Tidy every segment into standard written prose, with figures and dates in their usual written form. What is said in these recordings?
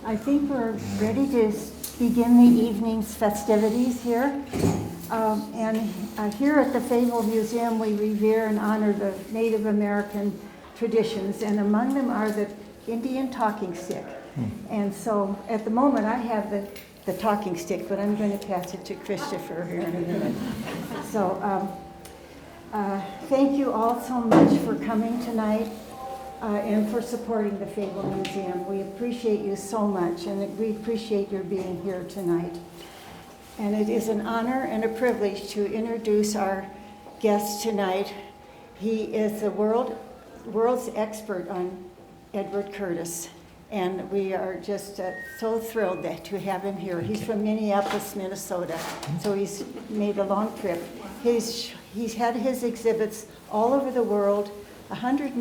I think we're ready to begin the evening's festivities here. Here at the Favell Museum, we revere and honor the Native American traditions, and among them are the Indian talking stick. And so at the moment, I have the talking stick, but I'm going to pass it to Christopher here in a minute. So thank you all so much for coming tonight. And for supporting the Favell Museum. We appreciate you so much, and we appreciate your being here tonight. And it is an honor and a privilege to introduce our guest tonight. He is the world's expert on Edward Curtis, and we are just so thrilled to have him here. He's from Minneapolis, Minnesota, so he's made a long trip. He's had his exhibits all over the world. 100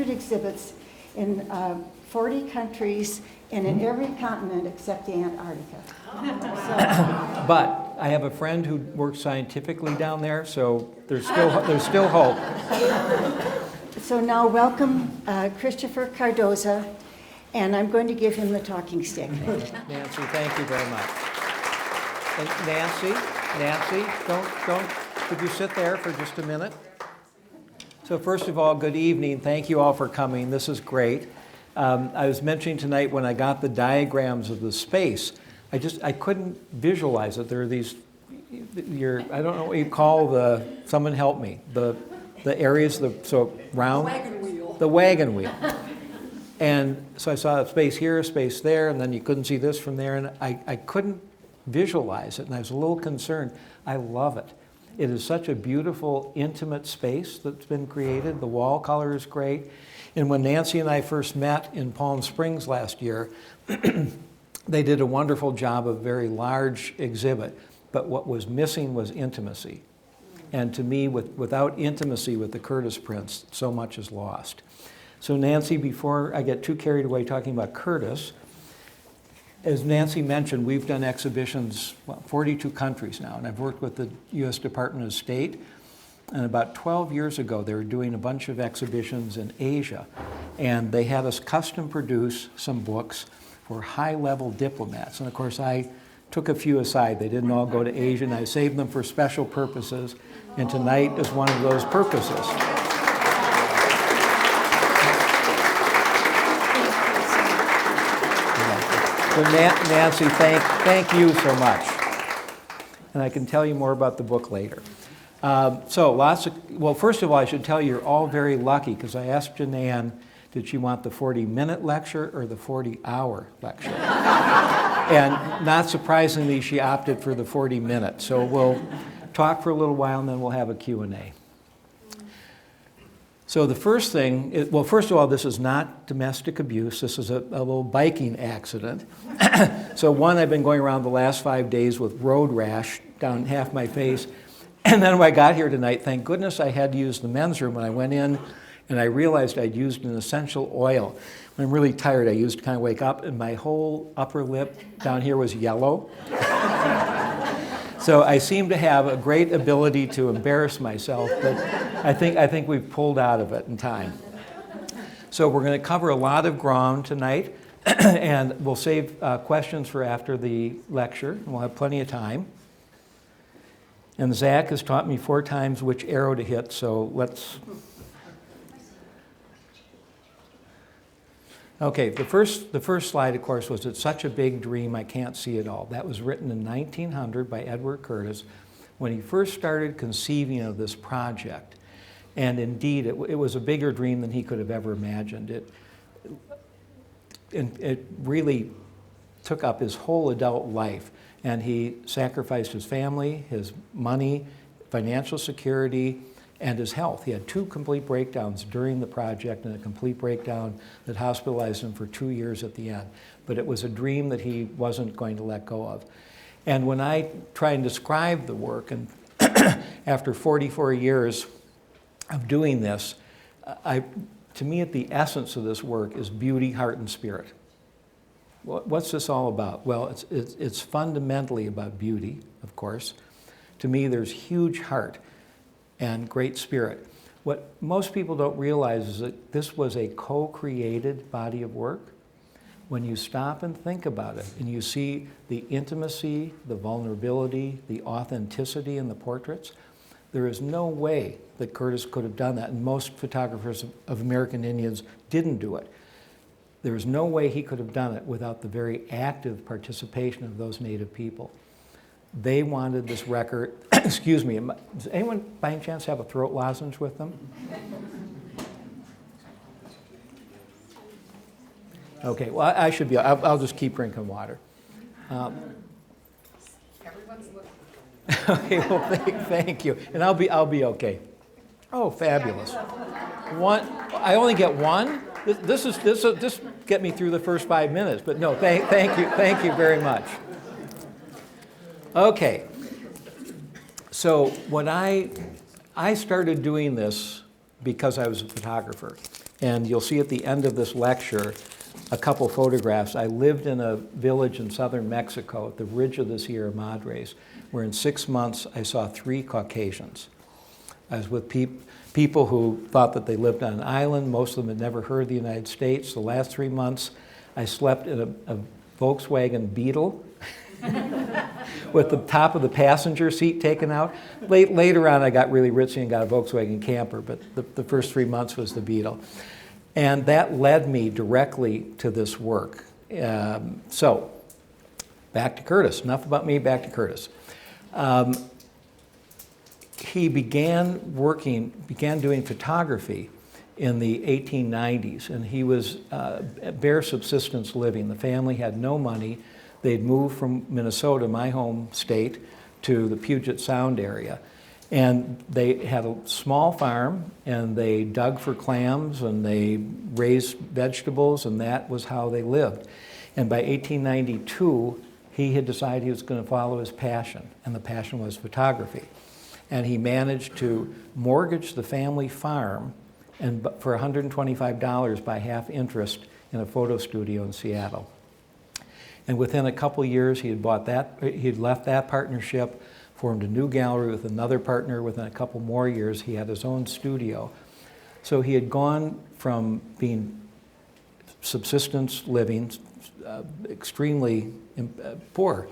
exhibits in 40 countries and in every continent except the Antarctica. But I have a friend who works scientifically down there, so there's still hope. So now welcome Christopher Cardozo, and I'm going to give him the talking stick. Nancy, thank you very much. And Nancy, could you sit there for just a minute? So first of all, good evening. Thank you all for coming. This is great. I was mentioning tonight when I got the diagrams of the space, I couldn't visualize it. There are these, I don't know what you call someone help me, the areas, round? The wagon wheel. And so I saw a space here, a space there, and then you couldn't see this from there, and I couldn't visualize it, and I was a little concerned. I love it. It is such a beautiful, intimate space that's been created. The wall color is great. And when Nancy and I first met in Palm Springs last year, they did a wonderful job of a very large exhibit. But what was missing was intimacy. And to me, without intimacy with the Curtis prints, so much is lost. So Nancy, before I get too carried away talking about Curtis, as Nancy mentioned, we've done exhibitions, 42 countries now, and I've worked with the U.S. Department of State. And about 12 years ago, they were doing a bunch of exhibitions in Asia, and they had us custom produce some books for high-level diplomats. And of course, I took a few aside. They didn't all go to Asia, and I saved them for special purposes, and tonight is one of those purposes. So Nancy, thank you so much. And I can tell you more about the book later. First of all, I should tell you, you're all very lucky, because I asked Janann, did she want the 40-minute lecture or the 40-hour lecture? And not surprisingly, she opted for the 40-minute. So we'll talk for a little while, and then we'll have a Q&A. So the first thing, first of all, this is not domestic abuse. This is a little biking accident. So one, I've been going around the last 5 days with road rash down half my face. And then when I got here tonight, thank goodness I had to use the men's room. When I went in and I realized I'd used an essential oil. When I'm really tired, I used to kind of wake up, and my whole upper lip down here was yellow. So I seem to have a great ability to embarrass myself, but I think we've pulled out of it in time. So we're going to cover a lot of ground tonight, and we'll save questions for after the lecture, and we'll have plenty of time. And Zach has taught me 4 times which arrow to hit, so let's... Okay, the first slide, of course, was "It's such a big dream, I can't see it all." That was written in 1900 by Edward Curtis when he first started conceiving of this project. And indeed, it was a bigger dream than he could have ever imagined. It really took up his whole adult life, and he sacrificed his family, his money, financial security, and his health. He had 2 complete breakdowns during the project and a complete breakdown that hospitalized him for 2 years at the end. But it was a dream that he wasn't going to let go of. And when I try and describe the work, and after 44 years of doing this, to me, at the essence of this work is beauty, heart, and spirit. What's this all about? Well, it's fundamentally about beauty, of course. To me, there's huge heart and great spirit. What most people don't realize is that this was a co-created body of work. when you stop and think about it, and you see the intimacy, the vulnerability, the authenticity in the portraits, there is no way that Curtis could have done that, and most photographers of American Indians didn't do it. There is no way he could have done it without the very active participation of those Native people. They wanted this record, excuse me, does anyone by any chance have a throat lozenge with them? Okay, well, I should be, I'll just keep drinking water. Everyone's looking. Okay, well, thank you, and I'll be okay. Oh, fabulous. One, I only get one? This get me through the first 5 minutes, but no, thank you very much. Okay, so when I started doing this because I was a photographer, and you'll see at the end of this lecture a couple photographs. I lived in a village in southern Mexico at the ridge of the Sierra Madres, where in 6 months I saw 3 Caucasians. I was with people who thought that they lived on an island. Most of them had never heard of the United States. The last 3 months I slept in a Volkswagen Beetle with the top of the passenger seat taken out. Later on I got really ritzy and got a Volkswagen camper, but the first 3 months was the Beetle. And that led me directly to this work. So, back to Curtis. Enough about me, back to Curtis. He began doing photography in the 1890s, and he was bare subsistence living. The family had no money. They'd moved from Minnesota, my home state, to the Puget Sound area. And they had a small farm, and they dug for clams, and they raised vegetables, and that was how they lived. And by 1892, he had decided he was going to follow his passion, and the passion was photography. And he managed to mortgage the family farm and for $125 by half interest in a photo studio in Seattle. And within a couple years, he had left that partnership, formed a new gallery with another partner. Within a couple more years, he had his own studio. So he had gone from being subsistence living, extremely poor,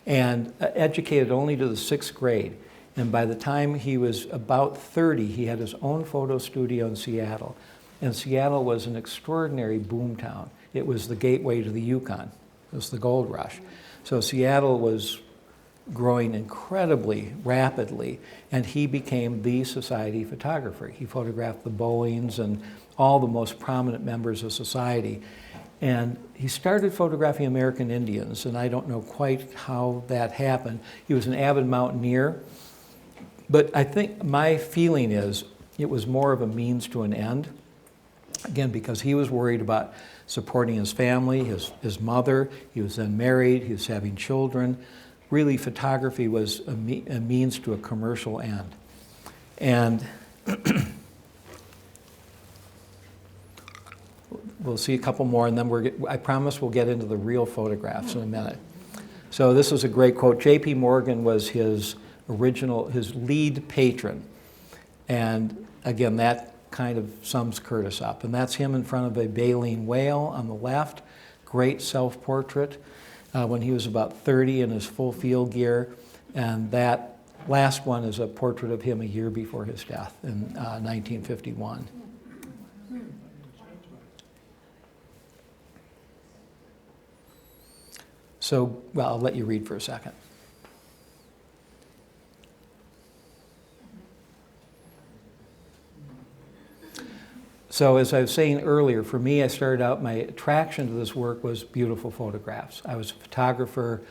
and educated only to the 6th grade. And by the time he was about 30, he had his own photo studio in Seattle. And Seattle was an extraordinary boom town. It was the gateway to the Yukon. It was the gold rush. So Seattle was growing incredibly rapidly, and he became the society photographer. He photographed the Bowings and all the most prominent members of society. And he started photographing American Indians, and I don't know quite how that happened. He was an avid mountaineer, but I think my feeling is it was more of a means to an end. Again, because he was worried about supporting his family, his mother. He was then married, he was having children. Really, photography was a means to a commercial end. And we'll see a couple more, and then I promise we'll get into the real photographs in a minute. So this is a great quote. J.P. Morgan was his lead patron. And again, that kind of sums Curtis up. And that's him in front of a baleen whale on the left. Great self-portrait when he was about 30 in his full field gear. And that last one is a portrait of him a year before his death in 1951. So, well, I'll let you read for a second. So as I was saying earlier, for me, I started out, my attraction to this work was beautiful photographs. I was a photographer.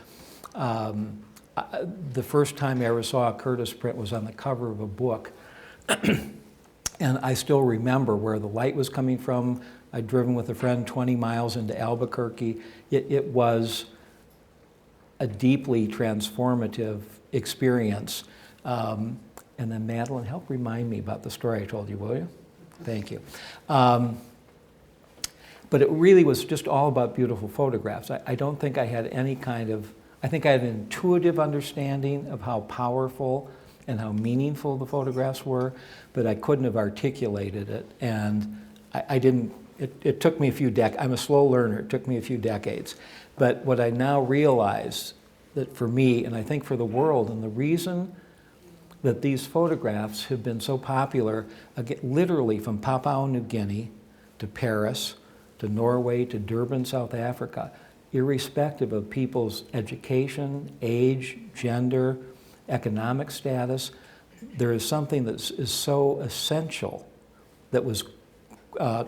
The first time I ever saw a Curtis print was on the cover of a book. And I still remember where the light was coming from. I'd driven with a friend 20 miles into Albuquerque. It was a deeply transformative experience. And then Madeline, help remind me about the story I told you, will you? Thank you. But it really was just all about beautiful photographs. I don't think I had any kind of, I think I had an intuitive understanding of how powerful and how meaningful the photographs were, but I couldn't have articulated it. And I didn't it took me a few decades. I'm a slow learner. It took me a few decades. But what I now realize that for me, and I think for the world, and the reason that these photographs have been so popular, again, literally from Papua New Guinea to Paris to Norway to Durban, South Africa, irrespective of people's education, age, gender, economic status, there is something that is so essential that was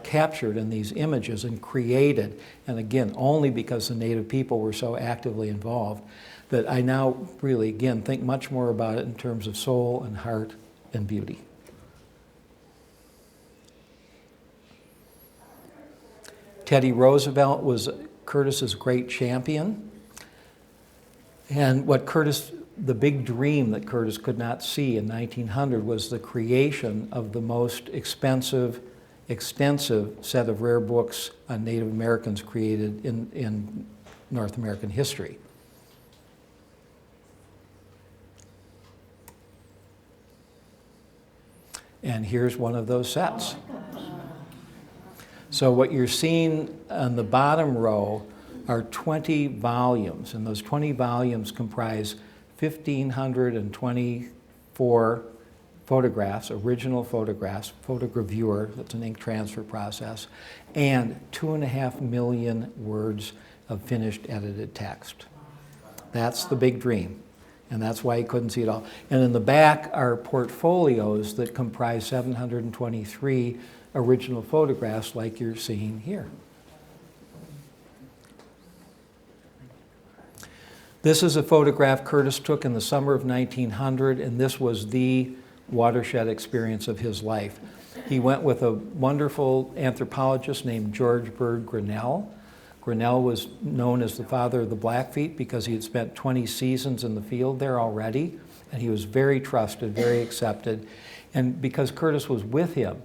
captured in these images and created, and again, only because the Native people were so actively involved, that I now really, again, think much more about it in terms of soul and heart and beauty. Teddy Roosevelt was Curtis's great champion. And what Curtis, the big dream that Curtis could not see in 1900 was the creation of the most extensive set of rare books on Native Americans created in North American history. And here's one of those sets. So what you're seeing on the bottom row are 20 volumes, and those 20 volumes comprise 1,524 photographs, original photographs, photogravure, that's an ink transfer process, and 2.5 million words of finished edited text. That's the big dream, and that's why he couldn't see it all. And in the back are portfolios that comprise 723 original photographs like you're seeing here. This is a photograph Curtis took in the summer of 1900, and this was the watershed experience of his life. He went with a wonderful anthropologist named George Bird Grinnell. Grinnell was known as the father of the Blackfeet because he had spent 20 seasons in the field there already, and he was very trusted, very accepted. And because Curtis was with him,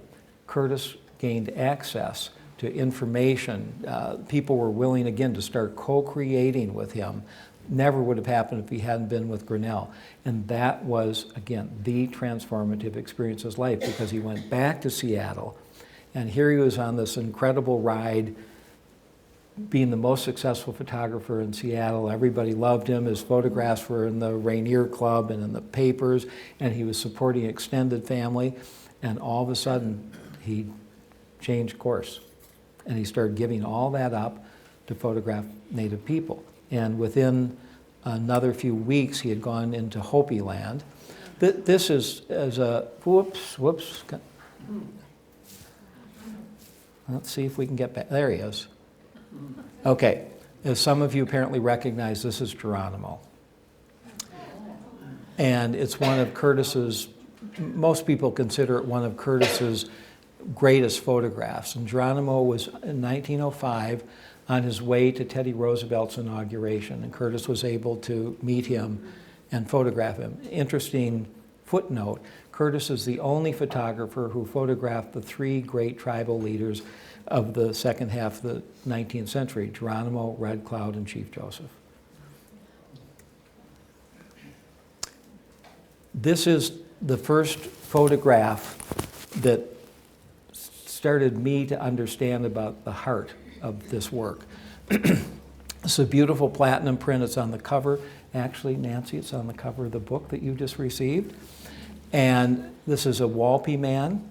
Curtis gained access to information. People were willing, again, to start co-creating with him. Never would have happened if he hadn't been with Grinnell. And that was, again, the transformative experience of his life, because he went back to Seattle, and here he was on this incredible ride, being the most successful photographer in Seattle. Everybody loved him. His photographs were in the Rainier Club and in the papers, and he was supporting extended family. And all of a sudden, he changed course, and he started giving all that up to photograph Native people. And within another few weeks, he had gone into Hopi land. This is a, whoops. Let's see if we can get back. There he is. Okay, as some of you apparently recognize, this is Geronimo. And it's one of Curtis's, most people consider it one of Curtis's greatest photographs. And Geronimo was in 1905 on his way to Teddy Roosevelt's inauguration, and Curtis was able to meet him and photograph him. Interesting footnote, Curtis is the only photographer who photographed the three great tribal leaders of the second half of the 19th century, Geronimo, Red Cloud, and Chief Joseph. This is the first photograph that started me to understand about the heart of this work. It's a beautiful platinum print. It's on the cover. Actually, Nancy, it's on the cover of the book that you just received. And this is a Walpi man.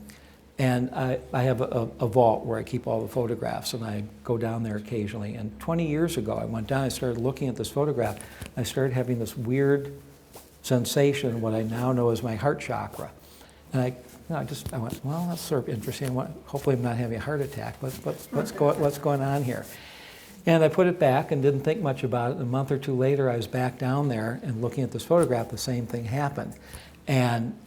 And I have a vault where I keep all the photographs, and I go down there occasionally. And 20 yeyears ago, I went down, I started looking at this photograph. I started having this weird sensation, what I now know as my heart chakra. And I went, well, that's sort of interesting. Hopefully I'm not having a heart attack. What's going on here? And I put it back and didn't think much about it. A month or two later, I was back down there and looking at this photograph, the same thing happened. And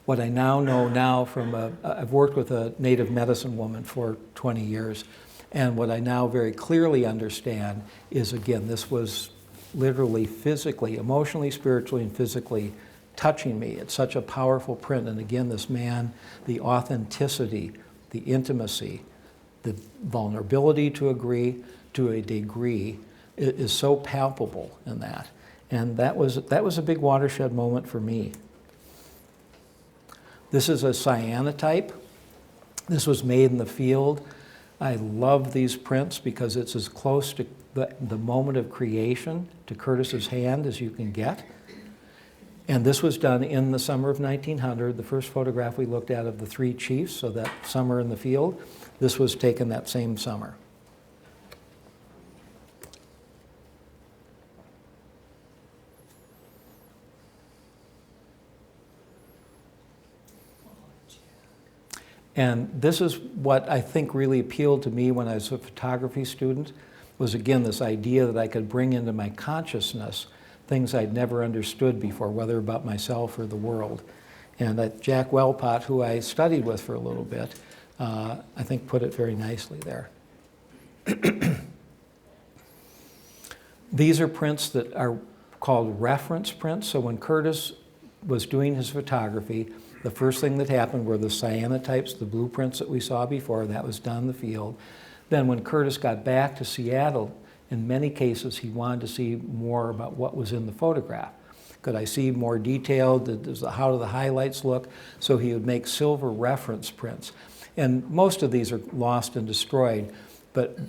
what I now know from I've worked with a native medicine woman for 20 years, and what I now very clearly understand is, again, this was literally physically, emotionally, spiritually, and physically touching me. It's such a powerful print. And again, this man, the authenticity, the intimacy, the vulnerability to a degree is so palpable in that. And that was a big watershed moment for me. This is a cyanotype. This was made in the field. I love these prints because it's as close to the moment of creation to Curtis's hand as you can get. And this was done in the summer of 1900. The first photograph we looked at of the three chiefs, so that summer in the field, this was taken that same summer. And this is what I think really appealed to me when I was a photography student, was again this idea that I could bring into my consciousness things I'd never understood before, whether about myself or the world. And Jack Wellpott, who I studied with for a little bit, I think put it very nicely there. These are prints that are called reference prints. So when Curtis was doing his photography, the first thing that happened were the cyanotypes, the blueprints that we saw before. That was done in the field. Then when Curtis got back to Seattle, in many cases he wanted to see more about what was in the photograph. Could I see more detailed? How do the highlights look? So he would make silver reference prints. And most of these are lost and destroyed. But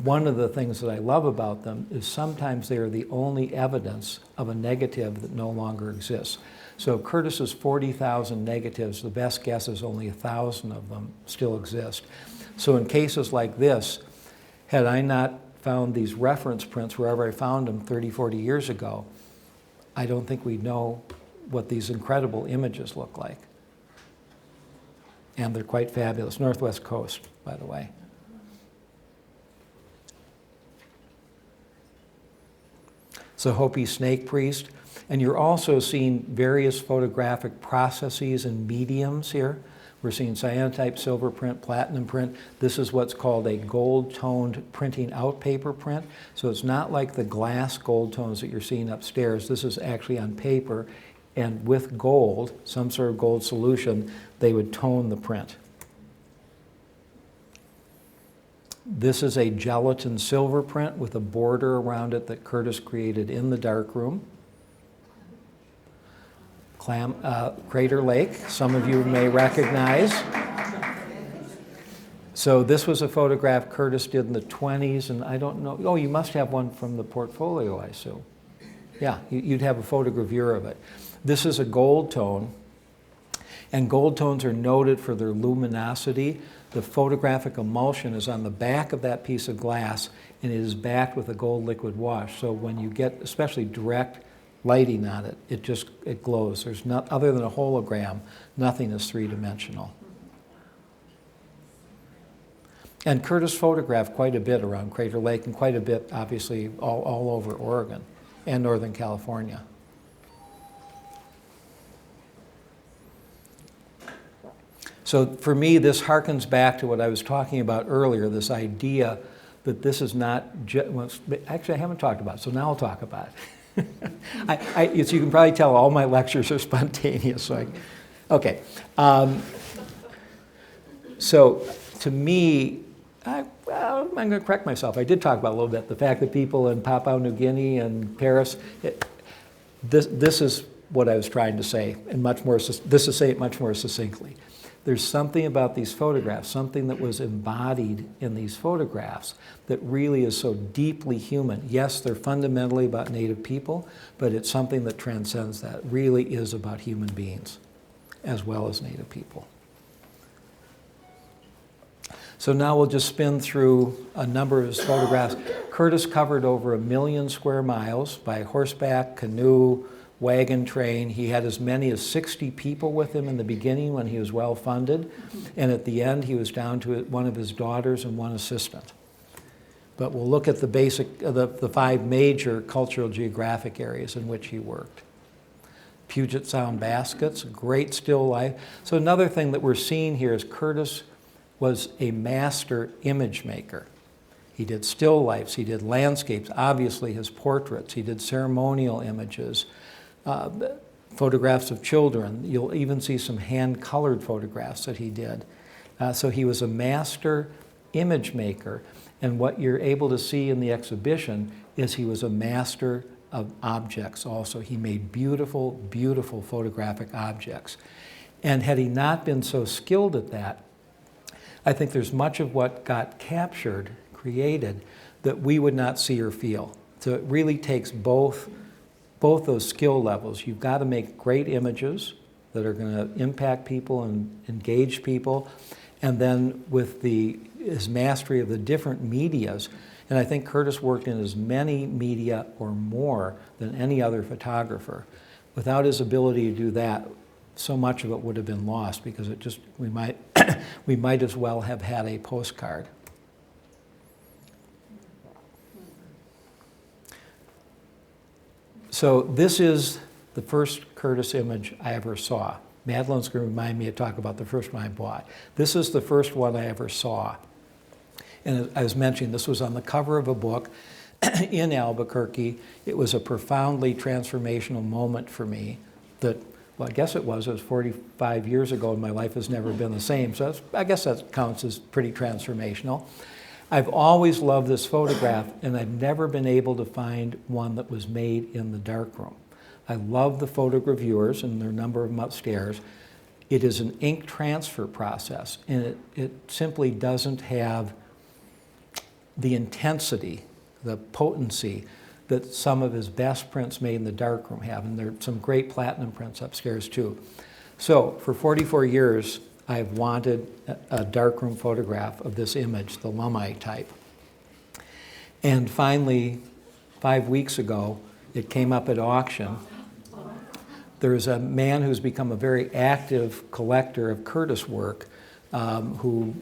one of the things that I love about them is sometimes they are the only evidence of a negative that no longer exists. So Curtis's 40,000 negatives, the best guess is only 1,000 of them still exist. So in cases like this, had I not found these reference prints wherever I found them 30, 40 years ago, I don't think we'd know what these incredible images look like. And they're quite fabulous. Northwest Coast, by the way. It's a Hopi snake priest. And you're also seeing various photographic processes and mediums here. We're seeing cyanotype, silver print, platinum print. This is what's called a gold-toned printing out paper print. So it's not like the glass gold tones that you're seeing upstairs. This is actually on paper, and with gold, some sort of gold solution, they would tone the print. This is a gelatin silver print with a border around it that Curtis created in the darkroom. Crater Lake, some of you may recognize. So this was a photograph Curtis did in the 20s, and I don't know, oh, you must have one from the portfolio, I assume. Yeah, you'd have a photogravure of it. This is a gold tone, and gold tones are noted for their luminosity. The photographic emulsion is on the back of that piece of glass, and it is backed with a gold liquid wash. So when you get especially direct lighting on it, it glows. There's not, other than a hologram, nothing is three-dimensional. And Curtis photographed quite a bit around Crater Lake, and quite a bit, obviously, all over Oregon and Northern California. So for me, this harkens back to what I was talking about earlier, this idea that this is not, actually I haven't talked about it, so now I'll talk about it. As you can probably tell, all my lectures are spontaneous. So okay. So to me, I'm going to correct myself. I did talk about a little bit the fact that people in Papua New Guinea and Paris, this is what I was trying to say, and this is saying it much more succinctly. There's something about these photographs, something that was embodied in these photographs that really is so deeply human. Yes, they're fundamentally about Native people, but it's something that transcends that. It really is about human beings as well as Native people. So now we'll just spin through a number of his photographs. Curtis covered over 1 million square miles by horseback, canoe, wagon train. He had as many as 60 people with him in the beginning when he was well funded, and at the end he was down to one of his daughters and one assistant. But we'll look at the 5 major cultural geographic areas in which he worked. Puget Sound baskets, great still life. So another thing that we're seeing here is Curtis was a master image maker. He did still lifes, he did landscapes, obviously his portraits, he did ceremonial images, photographs of children. You'll even see some hand-colored photographs that he did. So he was a master image maker, and what you're able to see in the exhibition is he was a master of objects also. He made beautiful, beautiful photographic objects. And had he not been so skilled at that, I think there's much of what got captured, created, that we would not see or feel. So it really takes both those skill levels. You've got to make great images that are going to impact people and engage people, and then with his mastery of the different medias. And I think Curtis worked in as many media or more than any other photographer. Without his ability to do that, so much of it would have been lost, because we might as well have had a postcard. So this is the first Curtis image I ever saw. Madeline's going to remind me to talk about the first one I bought. This is the first one I ever saw. And as I was mentioning, this was on the cover of a book in Albuquerque. It was a profoundly transformational moment for me that, well, I guess it was 45 years ago, and my life has never been the same. So I guess that counts as pretty transformational. I've always loved this photograph, and I've never been able to find one that was made in the darkroom. I love the photogravures, and there are a number of them upstairs. It is an ink transfer process, and it simply doesn't have the intensity, the potency that some of his best prints made in the darkroom have, and there are some great platinum prints upstairs too. So for 44 years, I've wanted a darkroom photograph of this image, the Lummi type. And finally, 5 weeks ago, it came up at auction. There's a man who's become a very active collector of Curtis work, who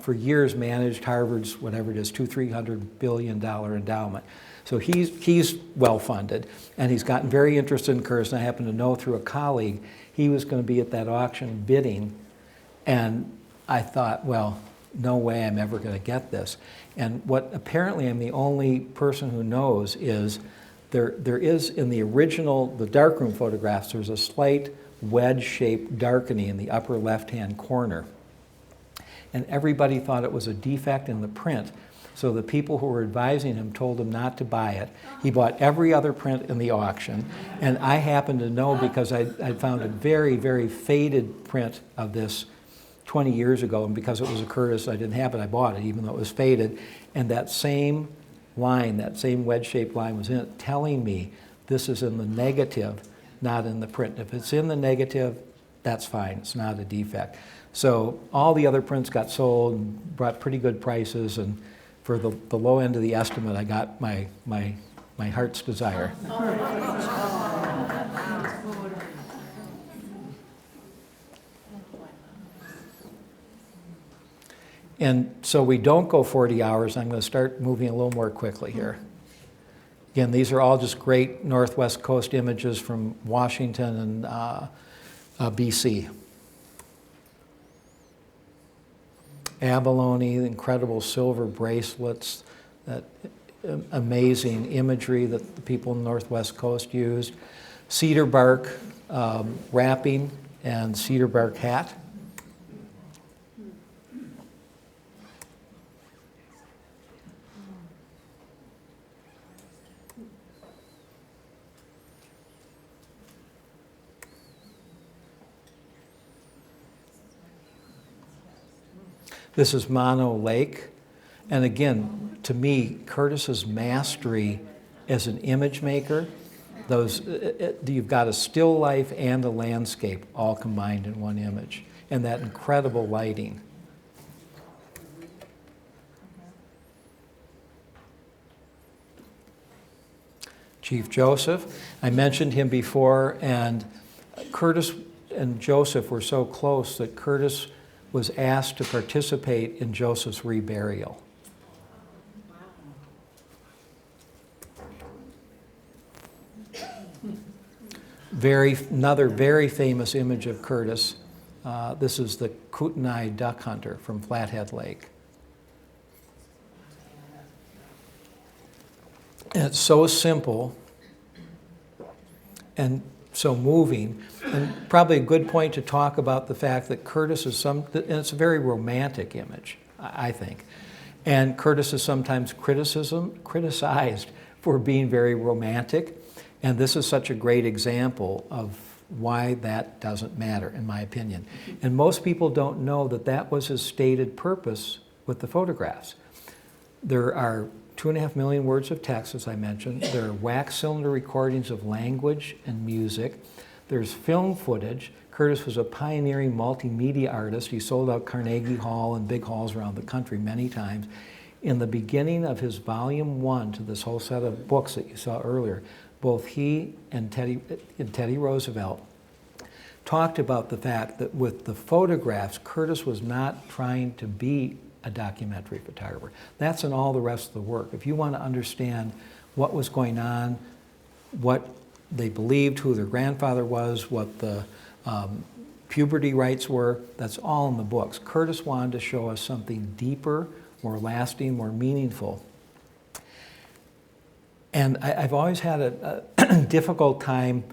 for years managed Harvard's, whatever it is, $200-300 billion endowment. So he's well-funded, and he's gotten very interested in Curtis, and I happen to know through a colleague he was going to be at that auction bidding, and I thought, well, no way I'm ever going to get this. And what apparently I'm the only person who knows is there is in the original, the darkroom photographs, there's a slight wedge-shaped darkening in the upper left-hand corner. And everybody thought it was a defect in the print. So the people who were advising him told him not to buy it. He bought every other print in the auction. And I happened to know because I found a very, very faded print of this 20 years ago. And because it was a Curtis, I didn't have it. I bought it, even though it was faded. And that same line, that same wedge-shaped line was in it, telling me this is in the negative, not in the print. If it's in the negative, that's fine. It's not a defect. So all the other prints got sold and brought pretty good prices, and for the low end of the estimate, I got my heart's desire. And so we don't go 40 hours. I'm going to start moving a little more quickly here. Again, these are all just great Northwest Coast images from Washington and BC. Abalone, incredible silver bracelets, that amazing imagery that the people in the Northwest Coast used. Cedar bark wrapping and cedar bark hat. This is Mono Lake. And again, to me, Curtis's mastery as an image maker, you've got a still life and a landscape all combined in one image, and that incredible lighting. Chief Joseph, I mentioned him before, and Curtis and Joseph were so close that Curtis was asked to participate in Joseph's reburial. Another very famous image of Curtis. This is the Kootenai duck hunter from Flathead Lake. And it's so simple and so moving, and probably a good point to talk about the fact that Curtis is and it's a very romantic image, I think. And Curtis is sometimes criticized for being very romantic. And this is such a great example of why that doesn't matter, in my opinion. And most people don't know that that was his stated purpose with the photographs. There are 2.5 million words of text, as I mentioned. There are wax cylinder recordings of language and music. There's film footage. Curtis was a pioneering multimedia artist. He sold out Carnegie Hall and big halls around the country many times. In the beginning of his volume 1 to this whole set of books that you saw earlier, both he and Teddy Roosevelt talked about the fact that with the photographs, Curtis was not trying to be a documentary photographer. That's in all the rest of the work. If you want to understand what was going on, what they believed, who their grandfather was, what the puberty rights were, that's all in the books. Curtis wanted to show us something deeper, more lasting, more meaningful. And I've always had a difficult time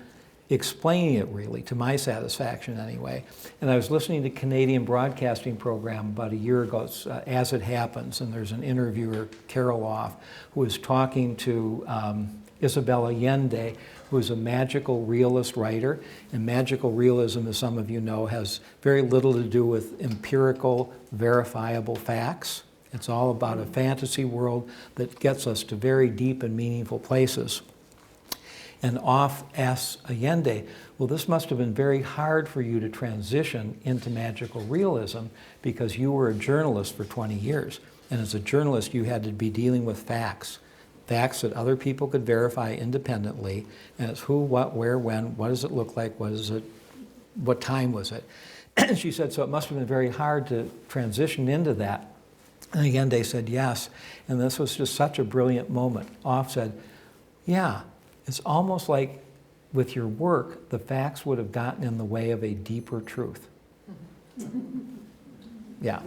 explaining it, really, to my satisfaction anyway. And I was listening to Canadian Broadcasting Program about a year ago, As It Happens, and there's an interviewer, Carol Off, who was talking to Isabel Allende, who is a magical realist writer. And magical realism, as some of you know, has very little to do with empirical, verifiable facts. It's all about a fantasy world that gets us to very deep and meaningful places. And Off asks Allende, well, this must have been very hard for you to transition into magical realism because you were a journalist for 20 years. And as a journalist, you had to be dealing with facts. Facts that other people could verify independently. And it's who, what, where, when, what does it look like, what time was it? And she said, so it must have been very hard to transition into that. And Allende said, yes. And this was just such a brilliant moment. Off said, yeah, it's almost like with your work, the facts would have gotten in the way of a deeper truth. Yeah.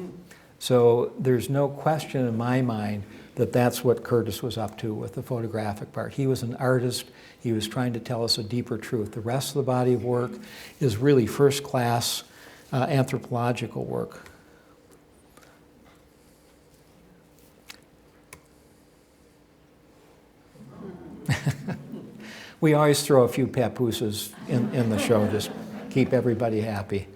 So there's no question in my mind that that's what Curtis was up to with the photographic part. He was an artist. He was trying to tell us a deeper truth. The rest of the body of work is really first-class anthropological work. We always throw a few papooses in the show, just keep everybody happy.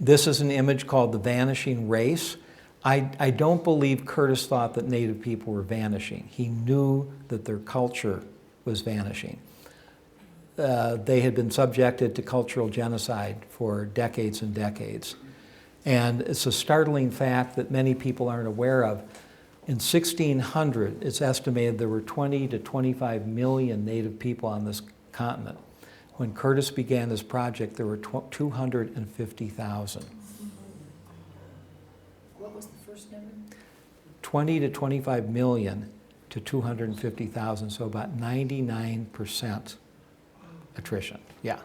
This is an image called The Vanishing Race. I don't believe Curtis thought that Native people were vanishing. He knew that their culture was vanishing. They had been subjected to cultural genocide for decades and decades. And it's a startling fact that many people aren't aware of. In 1600, it's estimated there were 20 to 25 million Native people on this continent. When Curtis began this project, there were 250,000. What was the first number? 20 to 25 million to 250,000, so about 99% attrition, yeah.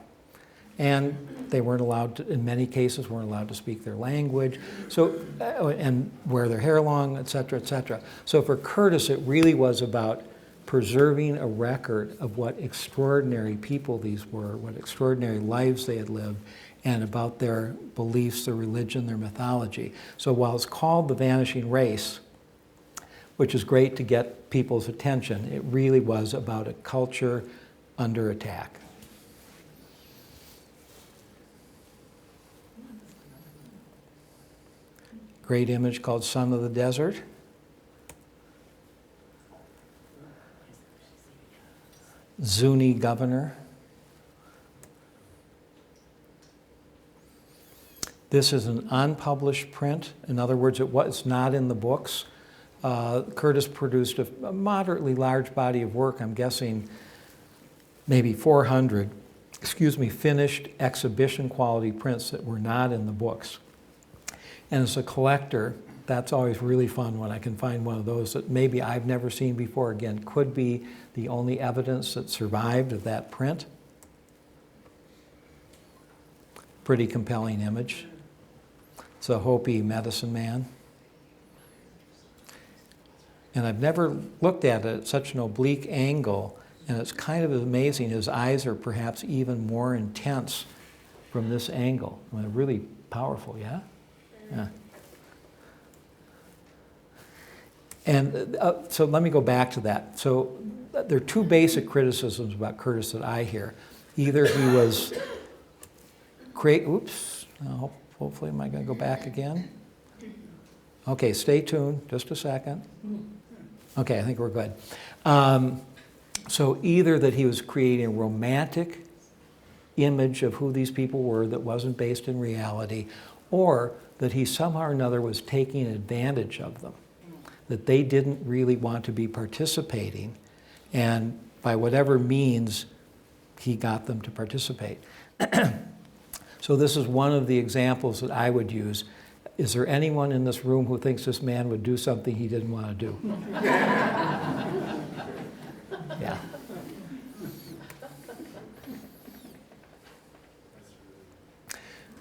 And they weren't allowed to, in many cases, weren't allowed to speak their language, so, and wear their hair long, et cetera, et cetera. So for Curtis, it really was about preserving a record of what extraordinary people these were, what extraordinary lives they had lived, and about their beliefs, their religion, their mythology. So while it's called The Vanishing Race, which is great to get people's attention, it really was about a culture under attack. Great image called Son of the Desert. Zuni governor. This is an unpublished print. In other words, it's not in the books. Curtis produced a moderately large body of work, I'm guessing maybe 400, finished exhibition quality prints that were not in the books. And as a collector, that's always really fun when I can find one of those that maybe I've never seen before. Again, could be the only evidence that survived of that print. Pretty compelling image. It's a Hopi medicine man. And I've never looked at it at such an oblique angle, and it's kind of amazing. His eyes are perhaps even more intense from this angle. I mean, really powerful, yeah? Yeah. And so let me go back to that. So there are two basic criticisms about Curtis that I hear. Either he was hopefully am I going to go back again? Okay, stay tuned just a second. Okay, I think we're good. So either that he was creating a romantic image of who these people were that wasn't based in reality, or that he somehow or another was taking advantage of them, that they didn't really want to be participating, and by whatever means he got them to participate. So this is one of the examples that I would use. Is there anyone in this room who thinks this man would do something he didn't want to do? Yeah.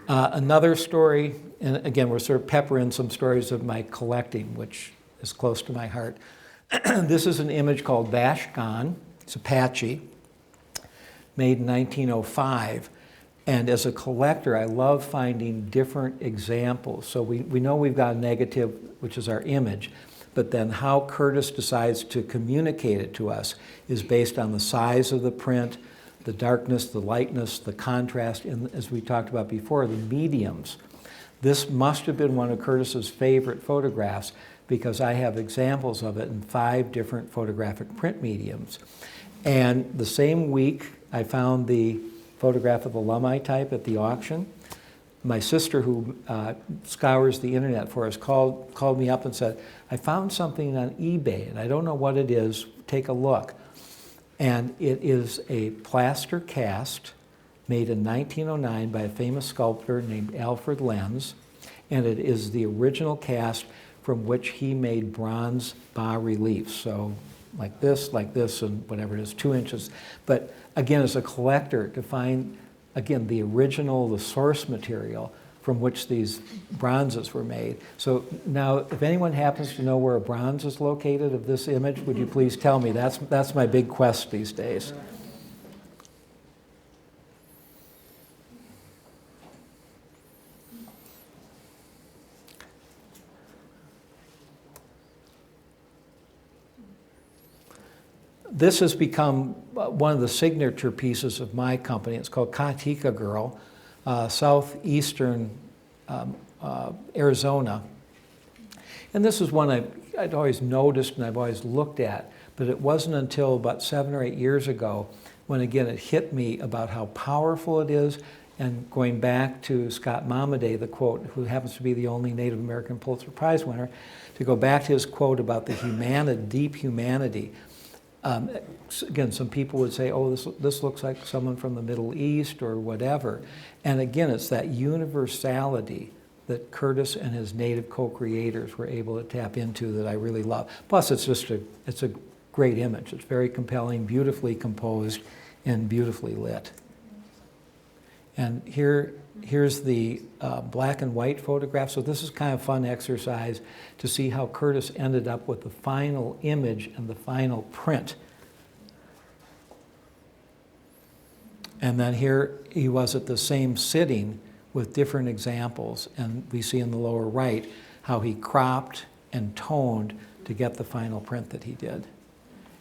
Another story, and again, we're sort of peppering some stories of my collecting, which is close to my heart. This is an image called Vashkon. It's Apache, made in 1905. And as a collector, I love finding different examples. So we know we've got a negative, which is our image, but then how Curtis decides to communicate it to us is based on the size of the print, the darkness, the lightness, the contrast, and as we talked about before, the mediums. This must have been one of Curtis's favorite photographs because I have examples of it in 5 different photographic print mediums. And the same week, I found the photograph of the Lummi type at the auction. My sister, who scours the internet for us, called me up and said, I found something on eBay, and I don't know what it is. Take a look. And it is a plaster cast made in 1909 by a famous sculptor named Alfred Lenz, and it is the original cast from which he made bronze bas-reliefs. So like this, and whatever it is, 2 inches. But again, as a collector, to find, again, the original, the source material from which these bronzes were made. So now, if anyone happens to know where a bronze is located of this image, would you please tell me? That's my big quest these days. This has become one of the signature pieces of my company. It's called Katika Girl, southeastern Arizona. And this is one I'd always noticed and I've always looked at, but it wasn't until about 7 or 8 years ago when again it hit me about how powerful it is. And going back to Scott Momaday, the quote, who happens to be the only Native American Pulitzer Prize winner, to go back to his quote about the deep humanity. Again, some people would say, oh, this looks like someone from the Middle East or whatever. And again, it's that universality that Curtis and his native co-creators were able to tap into that I really love. Plus, it's a great image. It's very compelling, beautifully composed, and beautifully lit. And here's the black and white photograph. So this is kind of a fun exercise to see how Curtis ended up with the final image and the final print. And then here he was at the same sitting with different examples. And we see in the lower right how he cropped and toned to get the final print that he did.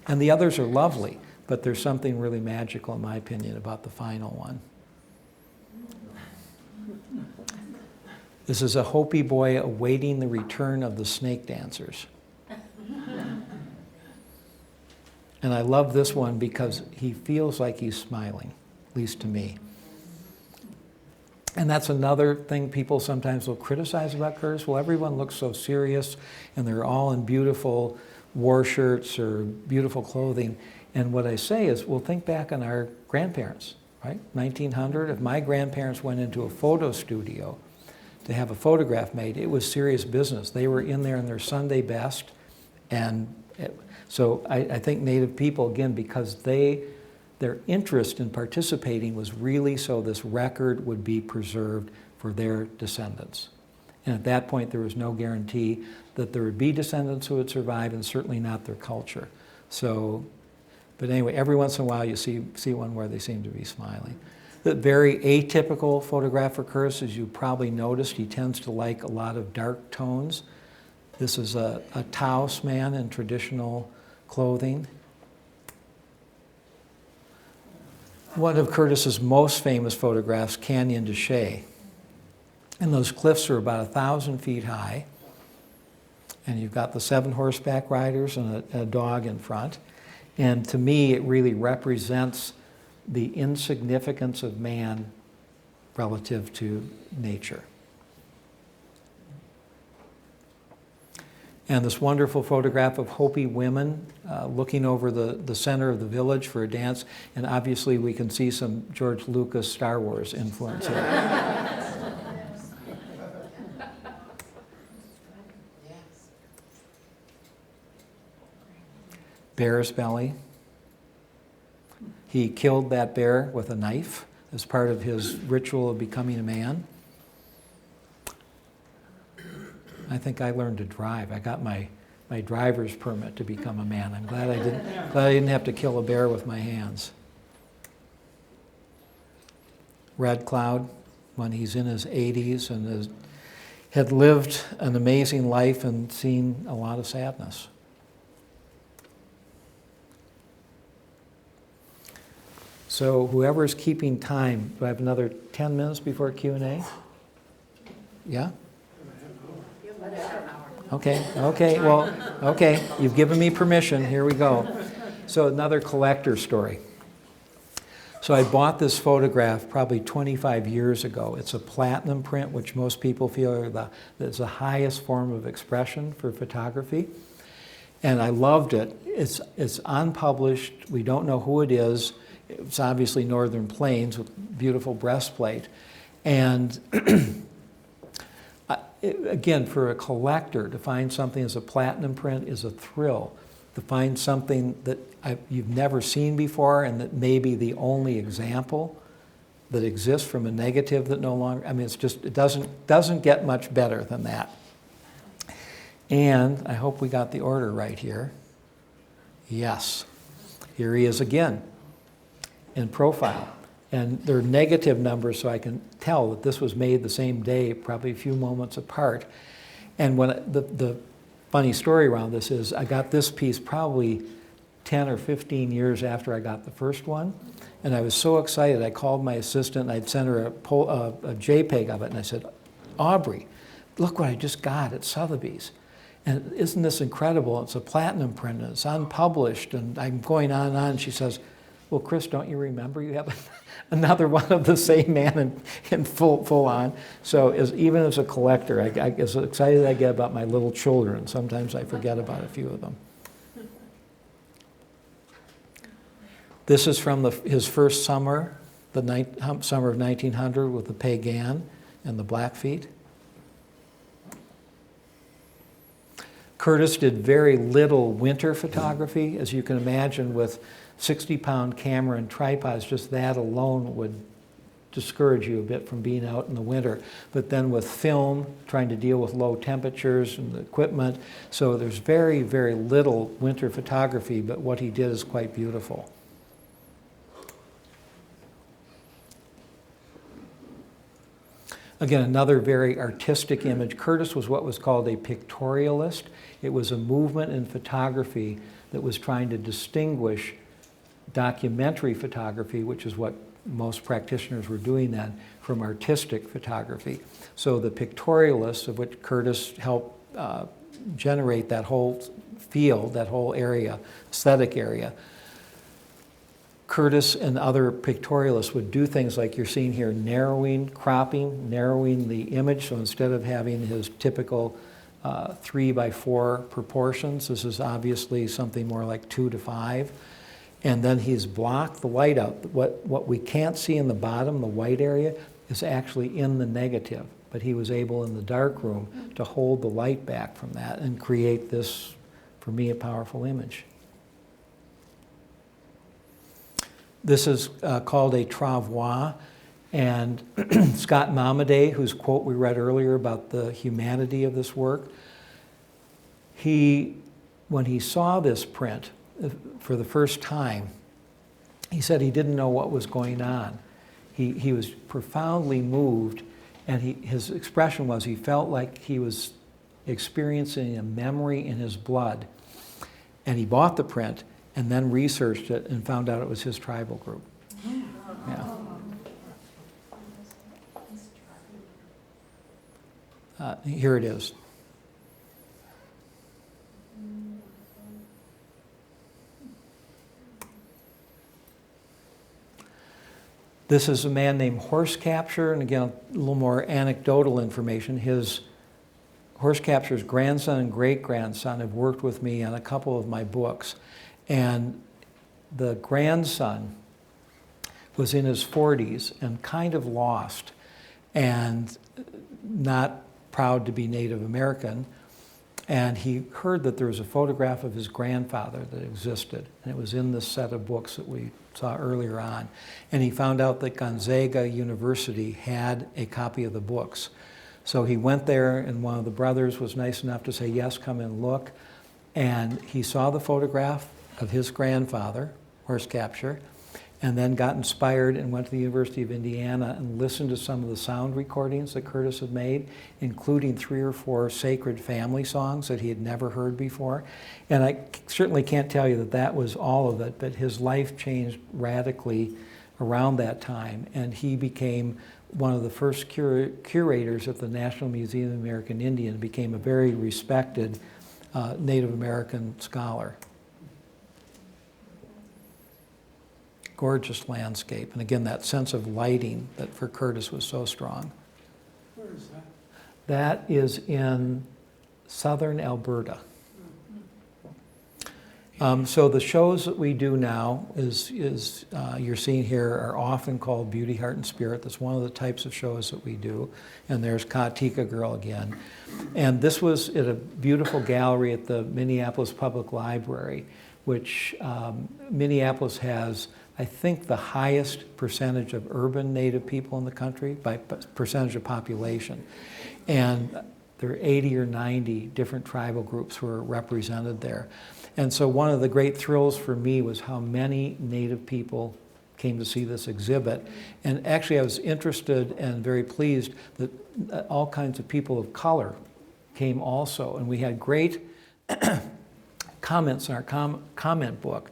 And the others are lovely, but there's something really magical, in my opinion, about the final one. This is a Hopi boy awaiting the return of the snake dancers. And I love this one because he feels like he's smiling, at least to me. And that's another thing people sometimes will criticize about Curtis. Well, everyone looks so serious, and they're all in beautiful war shirts or beautiful clothing. And what I say is, well, think back on our grandparents, right? 1900, if my grandparents went into a photo studio to have a photograph made, it was serious business. They were in there in their Sunday best. And so I think Native people, again, because their interest in participating was really so this record would be preserved for their descendants. And at that point, there was no guarantee that there would be descendants who would survive, and certainly not their culture. So, but anyway, every once in a while you see one where they seem to be smiling. The very atypical photograph for Curtis, as you probably noticed, he tends to like a lot of dark tones. This is a Taos man in traditional clothing. One of Curtis's most famous photographs, Canyon de Chelly. And those cliffs are about 1,000 feet high. And you've got the 7 horseback riders and a dog in front. And to me, it really represents the insignificance of man relative to nature. And this wonderful photograph of Hopi women looking over the center of the village for a dance. And obviously we can see some George Lucas Star Wars influence here. Bear's belly. He killed that bear with a knife as part of his ritual of becoming a man. I think I learned to drive. I got my driver's permit to become a man. I'm glad I didn't have to kill a bear with my hands. Red Cloud, when he's in his 80s and had lived an amazing life and seen a lot of sadness. So whoever's keeping time, do I have another 10 minutes before Q&A? Yeah? Okay, you've given me permission, here we go. So another collector story. So I bought this photograph probably 25 years ago. It's a platinum print, which most people feel are is the highest form of expression for photography. And I loved it. It's unpublished, we don't know who it is. It's obviously Northern Plains with beautiful breastplate. And again, for a collector, to find something as a platinum print is a thrill. To find something that you've never seen before and that may be the only example that exists from a negative that no longer, I mean, it doesn't get much better than that. And I hope we got the order right here. Yes, here he is again in profile. And they're negative numbers, so I can tell that this was made the same day, probably a few moments apart. And when the funny story around this is I got this piece probably 10 or 15 years after I got the first one. And I was so excited, I called my assistant, and I'd sent her a JPEG of it, and I said, Aubrey, look what I just got at Sotheby's. And isn't this incredible? It's a platinum print, and it's unpublished, and I'm going on and on. And she says, well, Chris, don't you remember you have another one of the same man in full on? So even as a collector, I get as excited as I get about my little children. Sometimes I forget about a few of them. This is from his first summer, the summer of 1900 with the Pagan and the Blackfeet. Curtis did very little winter photography, as you can imagine, with 60-pound camera and tripods. Just that alone would discourage you a bit from being out in the winter. But then with film, trying to deal with low temperatures and the equipment, so there's very, very little winter photography, but what he did is quite beautiful. Again, another very artistic image. Curtis was what was called a pictorialist. It was a movement in photography that was trying to distinguish documentary photography, which is what most practitioners were doing then, from artistic photography. So the pictorialists, of which Curtis helped generate that whole field, that whole area, aesthetic area, Curtis and other pictorialists would do things like you're seeing here, narrowing, cropping, narrowing the image. So instead of having his typical 3:4 proportions, this is obviously something more like 2:5. And then he's blocked the light out. What we can't see in the bottom, the white area, is actually in the negative. But he was able in the dark room to hold the light back from that and create this, for me, a powerful image. This is called a travois, and Scott Mamadei, whose quote we read earlier about the humanity of this work, when he saw this print for the first time, he said he didn't know what was going on. He was profoundly moved, and his expression was he felt like he was experiencing a memory in his blood. And he bought the print and then researched it and found out it was his tribal group. Yeah. Here it is. This is a man named Horse Capture, and again, a little more anecdotal information. His Horse Capture's grandson and great-grandson have worked with me on a couple of my books. And the grandson was in his 40s and kind of lost and not proud to be Native American. And he heard that there was a photograph of his grandfather that existed, and it was in this set of books that we saw earlier on. And he found out that Gonzaga University had a copy of the books. So he went there, and one of the brothers was nice enough to say, yes, come and look. And he saw the photograph of his grandfather, Horse Capture, and then got inspired and went to the University of Indiana and listened to some of the sound recordings that Curtis had made, including 3 or 4 sacred family songs that he had never heard before. And I certainly can't tell you that that was all of it, but his life changed radically around that time, and he became one of the first curators at the National Museum of American Indian, became a very respected Native American scholar. Gorgeous landscape, and again, that sense of lighting that for Curtis was so strong. Where is that? That is in southern Alberta. So the shows that we do now is you're seeing here are often called Beauty, Heart, and Spirit. That's one of the types of shows that we do. And there's Katika Girl again. And this was at a beautiful gallery at the Minneapolis Public Library, which Minneapolis has, I think, the highest percentage of urban Native people in the country by percentage of population. And there are 80 or 90 different tribal groups who are represented there. And so one of the great thrills for me was how many Native people came to see this exhibit. And actually I was interested and very pleased that all kinds of people of color came also. And we had great comments in our comment book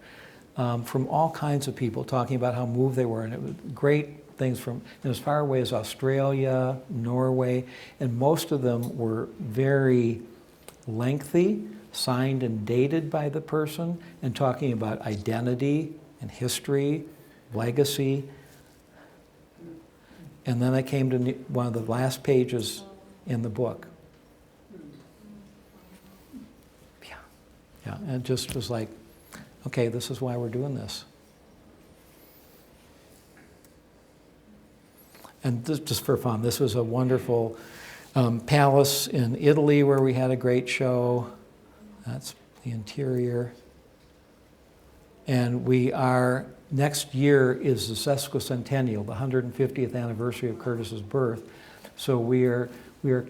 from all kinds of people talking about how moved they were. And it was great things from as far away as Australia, Norway, and most of them were very lengthy, signed and dated by the person, and talking about identity and history, legacy. And then I came to one of the last pages in the book. Yeah, and it just was like, okay, this is why we're doing this. And this, just for fun, this was a wonderful palace in Italy where we had a great show. That's the interior. And we are, next year is the sesquicentennial, the 150th anniversary of Curtis's birth. So we are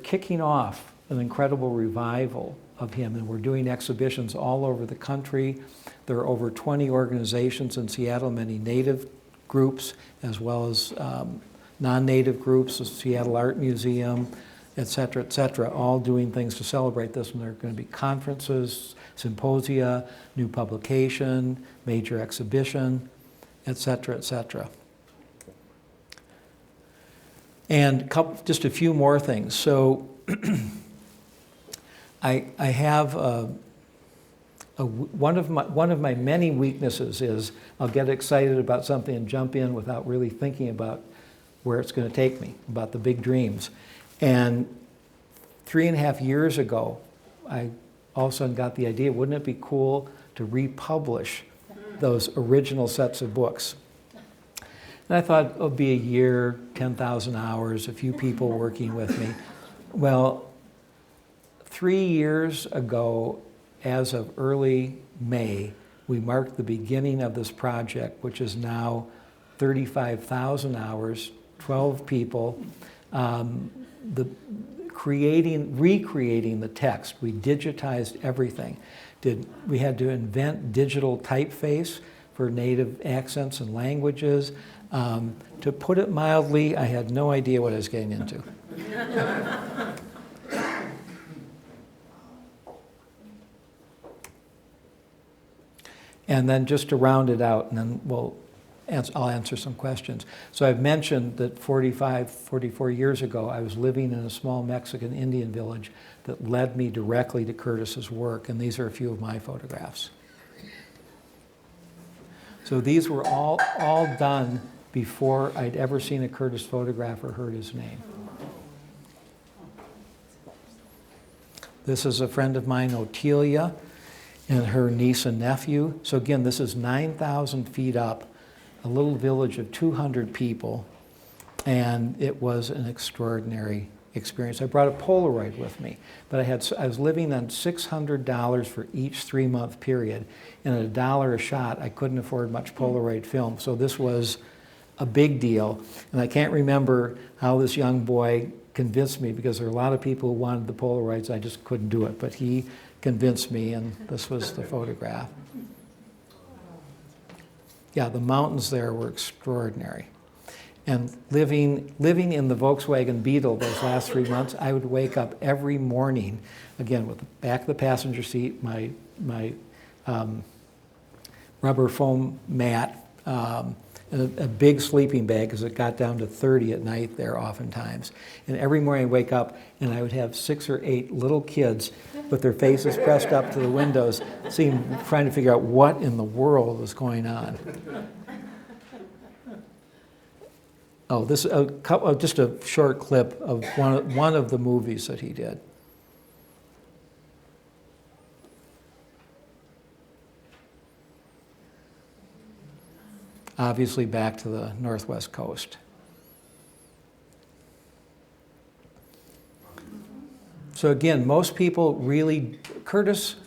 kicking off an incredible revival of him, and we're doing exhibitions all over the country. There are over 20 organizations in Seattle, many Native groups, as well as non-Native groups, the Seattle Art Museum, et cetera, all doing things to celebrate this. And there are going to be conferences, symposia, new publication, major exhibition, et cetera. And just a few more things. So I have one of my many weaknesses is I'll get excited about something and jump in without really thinking about where it's going to take me, about the big dreams. And 3.5 years ago, I all of a sudden got the idea, wouldn't it be cool to republish those original sets of books? And I thought it'll be a year, 10,000 hours, a few people working with me. Well, 3 years ago, as of early May, we marked the beginning of this project, which is now 35,000 hours, 12 people. Recreating the text. We digitized everything. We had to invent digital typeface for Native accents and languages. To put it mildly, I had no idea what I was getting into. And then just to round it out, and then I'll answer some questions. So I've mentioned that 44 years ago, I was living in a small Mexican Indian village that led me directly to Curtis's work, and these are a few of my photographs. So these were all done before I'd ever seen a Curtis photograph or heard his name. This is a friend of mine, Otelia, and her niece and nephew. So again, this is 9,000 feet up, a little village of 200 people, and it was an extraordinary experience. I brought a Polaroid with me, but I was living on $600 for each 3-month period, and at $1 a shot, I couldn't afford much Polaroid film, so this was a big deal. And I can't remember how this young boy convinced me, because there are a lot of people who wanted the Polaroids, I just couldn't do it, but he convinced me, and this was the photograph. Yeah, the mountains there were extraordinary. And living in the Volkswagen Beetle those last 3 months, I would wake up every morning, again, with the back of the passenger seat, my rubber foam mat, and a big sleeping bag, because it got down to 30 at night there oftentimes. And every morning I'd wake up and I would have 6 or 8 little kids with their faces pressed up to the windows, trying to figure out what in the world was going on. Oh, this just a short clip of one of the movies that he did. Obviously back to the Northwest coast. So again, most people really, Curtis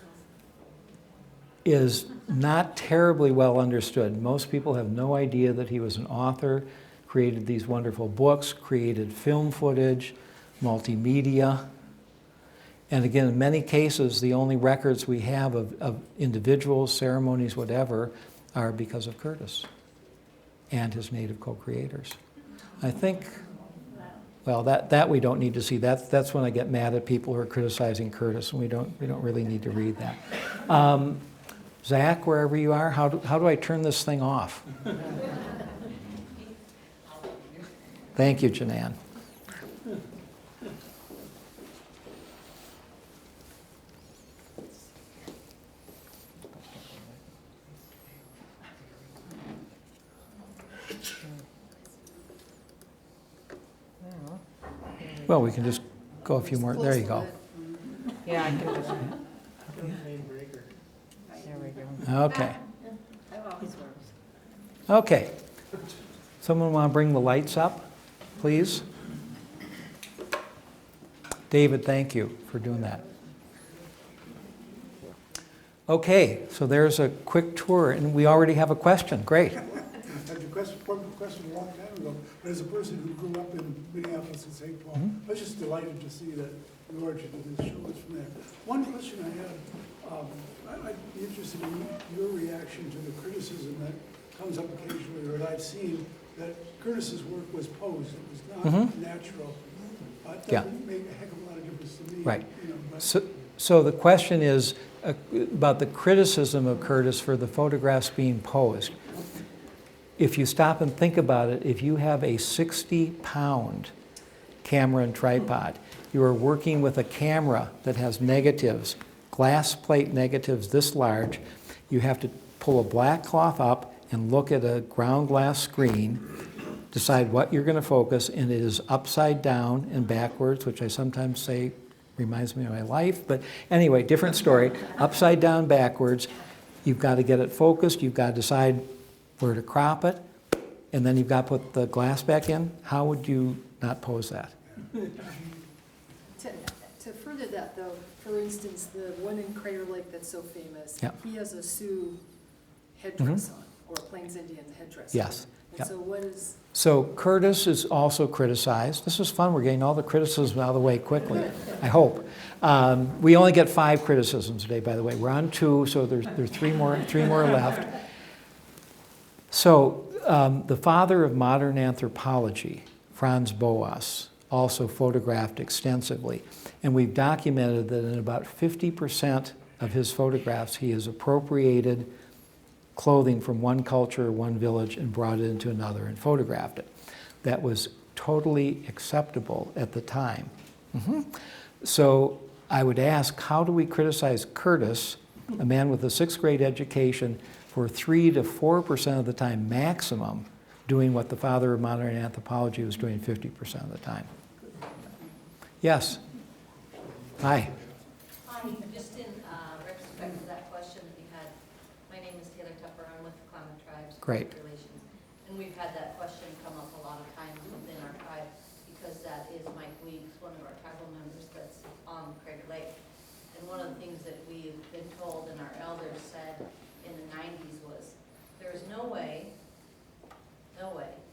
is not terribly well understood. Most people have no idea that he was an author, created these wonderful books, created film footage, multimedia. And again, in many cases, the only records we have of individuals, ceremonies, whatever, are because of Curtis and his native co-creators. I think, well, that we don't need to see. That's when I get mad at people who are criticizing Curtis, and we don't really need to read that. Zach, wherever you are, how do I turn this thing off? Thank you, Janan. Well, we can just go a few more. There you go. Yeah, I can just. There we go. Okay. Okay. Someone want to bring the lights up, please? David, thank you for doing that. Okay, so there's a quick tour, and we already have a question. Great. I had one question a long time ago, but as a person who grew up in Minneapolis and St. Paul, I was just delighted to see that the origin of this show was from there. One question I had, I'd be interested in your reaction to the criticism that comes up occasionally, or that I've seen, that Curtis's work was posed. It was not natural. It doesn't make a heck of a lot of difference to me. Right. You know, but So the question is about the criticism of Curtis for the photographs being posed. If you stop and think about it, if you have a 60-pound camera and tripod, you are working with a camera that has negatives, glass plate negatives this large. You have to pull a black cloth up and look at a ground glass screen, decide what you're going to focus, and it is upside down and backwards, which I sometimes say reminds me of my life, but anyway, different story. Upside down, backwards. You've got to get it focused. You've got to decide where to crop it, and then you've got to put the glass back in. How would you not pose that? To further that, though, for instance, the one in Crater Lake that's so famous, Yep. he has a Sioux headdress on, or a Plains Indian headdress. Yes. And Yep. so what is, So Curtis is also criticized. This is fun. We're getting all the criticism out of the way quickly, I hope. We only get 5 criticisms today, by the way. We're on 2, so there's 3 more left. So the father of modern anthropology, Franz Boas, also photographed extensively. And we've documented that in about 50% of his photographs, he has appropriated clothing from one culture, one village, and brought it into another and photographed it. That was totally acceptable at the time. So I would ask, how do we criticize Curtis, a man with a 6th grade education, for 3 to 4% of the time maximum, doing what the father of modern anthropology was doing 50% of the time? Yes. Hi. Hi, just in retrospect to that question that we had, my name is Taylor Tupper, I'm with the Klamath Tribes. Great. Relations. And we've had that question come up a lot of times within our tribe, because that is Mike Weeks, one of our tribal members that's on Crater Lake. And one of the things that we've been told and our elders said in the 90s was, there is no way,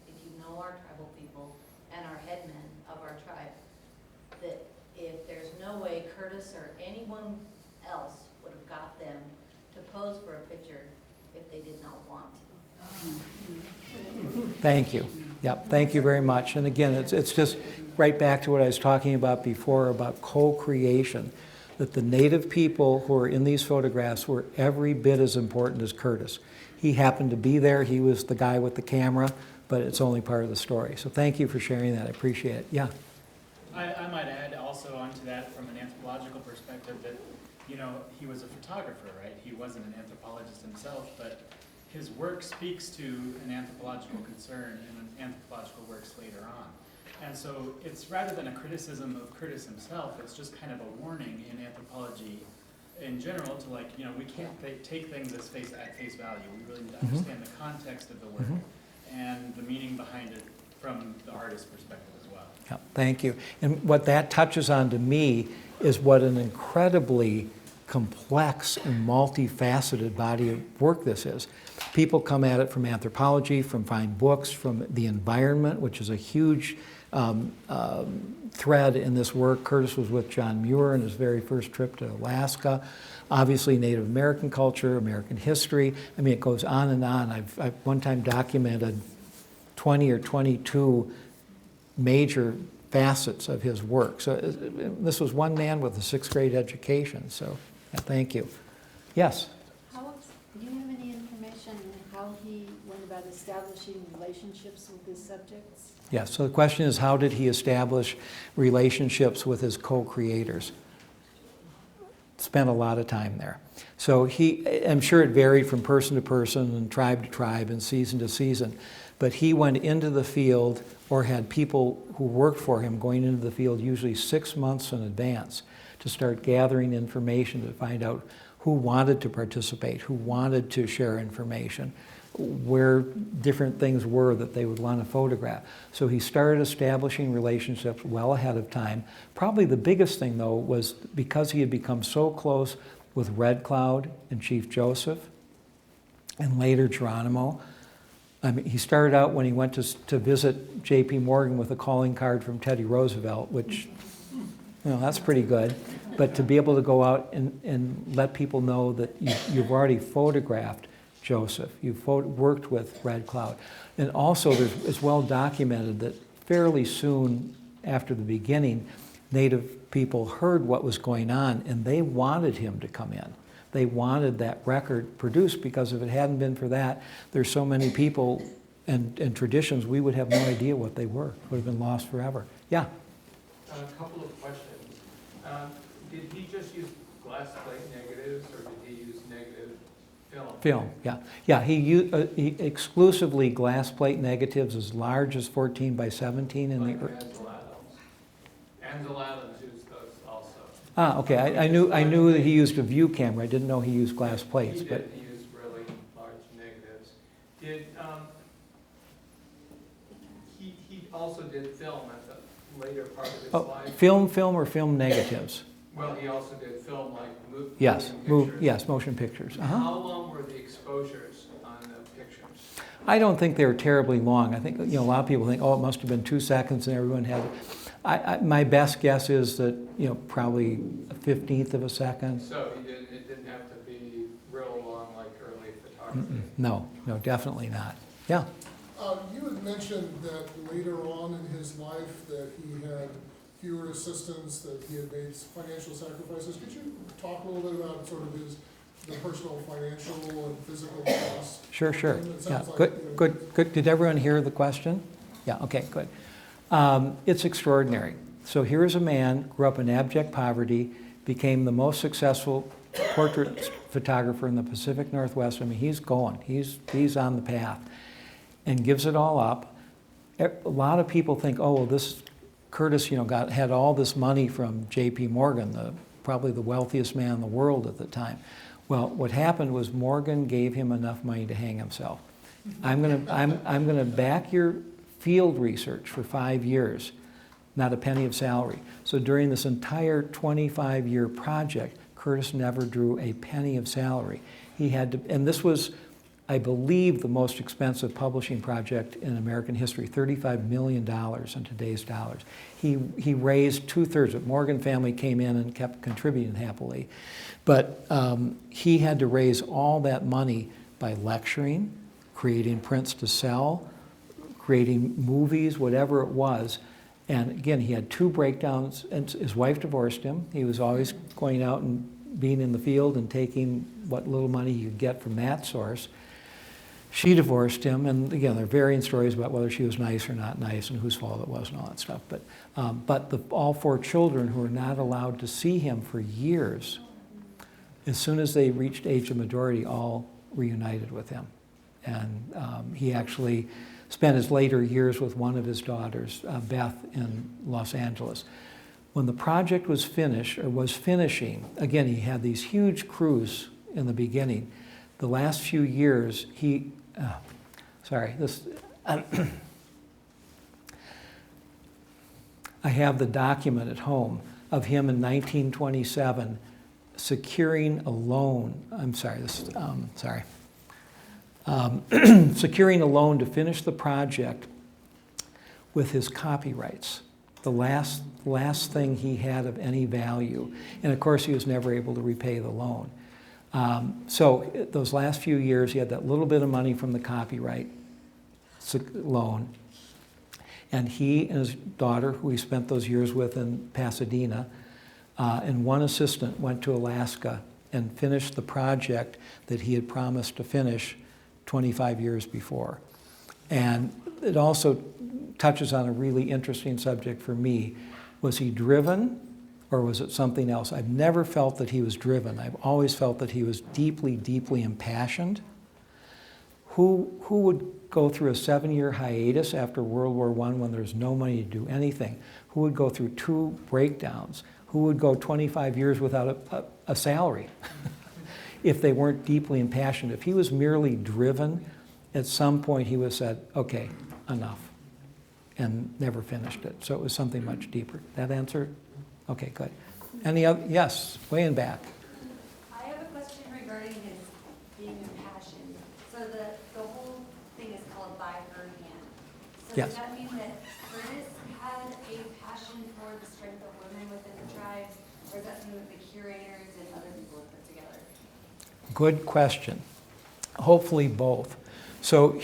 if you know our tribal people and our headmen of our tribe, that if there's no way Curtis or anyone else would have got them to pose for a picture if they did not want to. Thank you. Yep, thank you very much. And again, it's just right back to what I was talking about before about co-creation, that the native people who are in these photographs were every bit as important as Curtis. He happened to be there. He was the guy with the camera, but it's only part of the story. So thank you for sharing that. I appreciate it. Yeah. I might add also onto that from an anthropological perspective that, you know, he was a photographer, right? He wasn't an anthropologist himself, but his work speaks to an anthropological concern in anthropological works later on. And so it's rather than a criticism of Curtis himself, it's just kind of a warning in anthropology in general to, like, you know, we can't take things at face value. We really need to understand the context of the work and the meaning behind it from the artist's perspective as well. Yeah, thank you. And what that touches on to me is what an incredibly complex and multifaceted body of work this is. People come at it from anthropology, from fine books, from the environment, which is a huge thread in this work. Curtis was with John Muir in his very first trip to Alaska. Obviously Native American culture, American history. I mean, it goes on and on. I've one time documented 20 or 22 major facets of his work. So this was one man with a 6th grade education. So yeah, thank you. Yes? Do you have any information on how he went about establishing relationships with his subjects? Yes, so the question is, how did he establish relationships with his co-creators? Spent a lot of time there. So I'm sure it varied from person to person and tribe to tribe and season to season, but he went into the field or had people who worked for him going into the field usually 6 months in advance to start gathering information to find out who wanted to participate, who wanted to share information, where different things were that they would want to photograph. So he started establishing relationships well ahead of time. Probably the biggest thing, though, was because he had become so close with Red Cloud and Chief Joseph, and later Geronimo. I mean, he started out when he went to visit J.P. Morgan with a calling card from Teddy Roosevelt, which, you know, that's pretty good. But to be able to go out and let people know that you've already photographed Joseph, you've worked with Red Cloud. And also, it's well documented that fairly soon after the beginning, Native people heard what was going on, and they wanted him to come in. They wanted that record produced, because if it hadn't been for that, there's so many people and traditions, we would have no idea what they were. It would have been lost forever. Yeah? A couple of questions. Did he just use glass plate negatives, or did he use negative film? Film, yeah. Yeah, he exclusively glass plate negatives as large as 14 by 17 in Like the... Ansel Adams used those also. Ah, okay. I knew that he used a view camera. I didn't know he used glass plates. He But did. He used really large negatives. Did he also did film at the later part of his life? film or film negatives? Well, he also did film, like Yes, moving pictures. yes, motion pictures. How long were the exposures on the pictures? I don't think they were terribly long. I think, you know, a lot of people think, oh, it must have been 2 seconds and everyone had it. My best guess is that, you know, probably a 15th of a second. So it didn't have to be real long like early photography? No, definitely not. Yeah. You had mentioned that later on in his life that he had fewer assistants, that he had made financial sacrifices. Could you talk a little bit about sort of his the personal, financial, and physical costs. Sure. It Yeah, sounds like, you know, good. Did everyone hear the question? Yeah, okay, good. It's extraordinary. So here's a man, grew up in abject poverty, became the most successful portrait photographer in the Pacific Northwest. I mean, he's going, he's on the path, and gives it all up. A lot of people think, oh, well, this Curtis, had all this money from J.P. Morgan, probably the wealthiest man in the world at the time. Well, what happened was Morgan gave him enough money to hang himself. I'm gonna back your field research for 5 years, not a penny of salary. So during this entire 25-year project, Curtis never drew a penny of salary. He had to, and this was, I believe, the most expensive publishing project in American history, $35 million in today's dollars. He raised 2/3 of it. Morgan family came in and kept contributing happily. But he had to raise all that money by lecturing, creating prints to sell, creating movies, whatever it was. And again, he had 2 breakdowns, and his wife divorced him. He was always going out and being in the field and taking what little money he could get from that source. She divorced him, and again, there are varying stories about whether she was nice or not nice and whose fault it was and all that stuff. But all 4 children who were not allowed to see him for years, as soon as they reached age of majority, all reunited with him. And he actually spent his later years with one of his daughters, Beth, in Los Angeles. When the project was finished, or was finishing, again, he had these huge crews in the beginning. The last few years, I have the document at home of him in 1927 securing a loan, securing a loan to finish the project with his copyrights, the last thing he had of any value. And of course, he was never able to repay the loan. So those last few years, he had that little bit of money from the copyright loan. And he and his daughter, who he spent those years with in Pasadena, and one assistant went to Alaska and finished the project that he had promised to finish 25 years before. And it also touches on a really interesting subject for me. Was he driven, or was it something else? I've never felt that he was driven. I've always felt that he was deeply, deeply impassioned. Who would go through a 7-year hiatus after World War I when there's no money to do anything? Who would go through 2 breakdowns? Who would go 25 years without a salary if they weren't deeply impassioned? If he was merely driven, at some point he would have said, okay, enough, and never finished it. So it was something much deeper. That answer? Okay, good. Any other? Yes, way in back. I have a question regarding his being impassioned. So the whole thing is called By Her Hand. So Yes. does that mean that Curtis had a passion for the strength of women within the tribes, or is that something that the curators and other people have put together? Good question. Hopefully both. So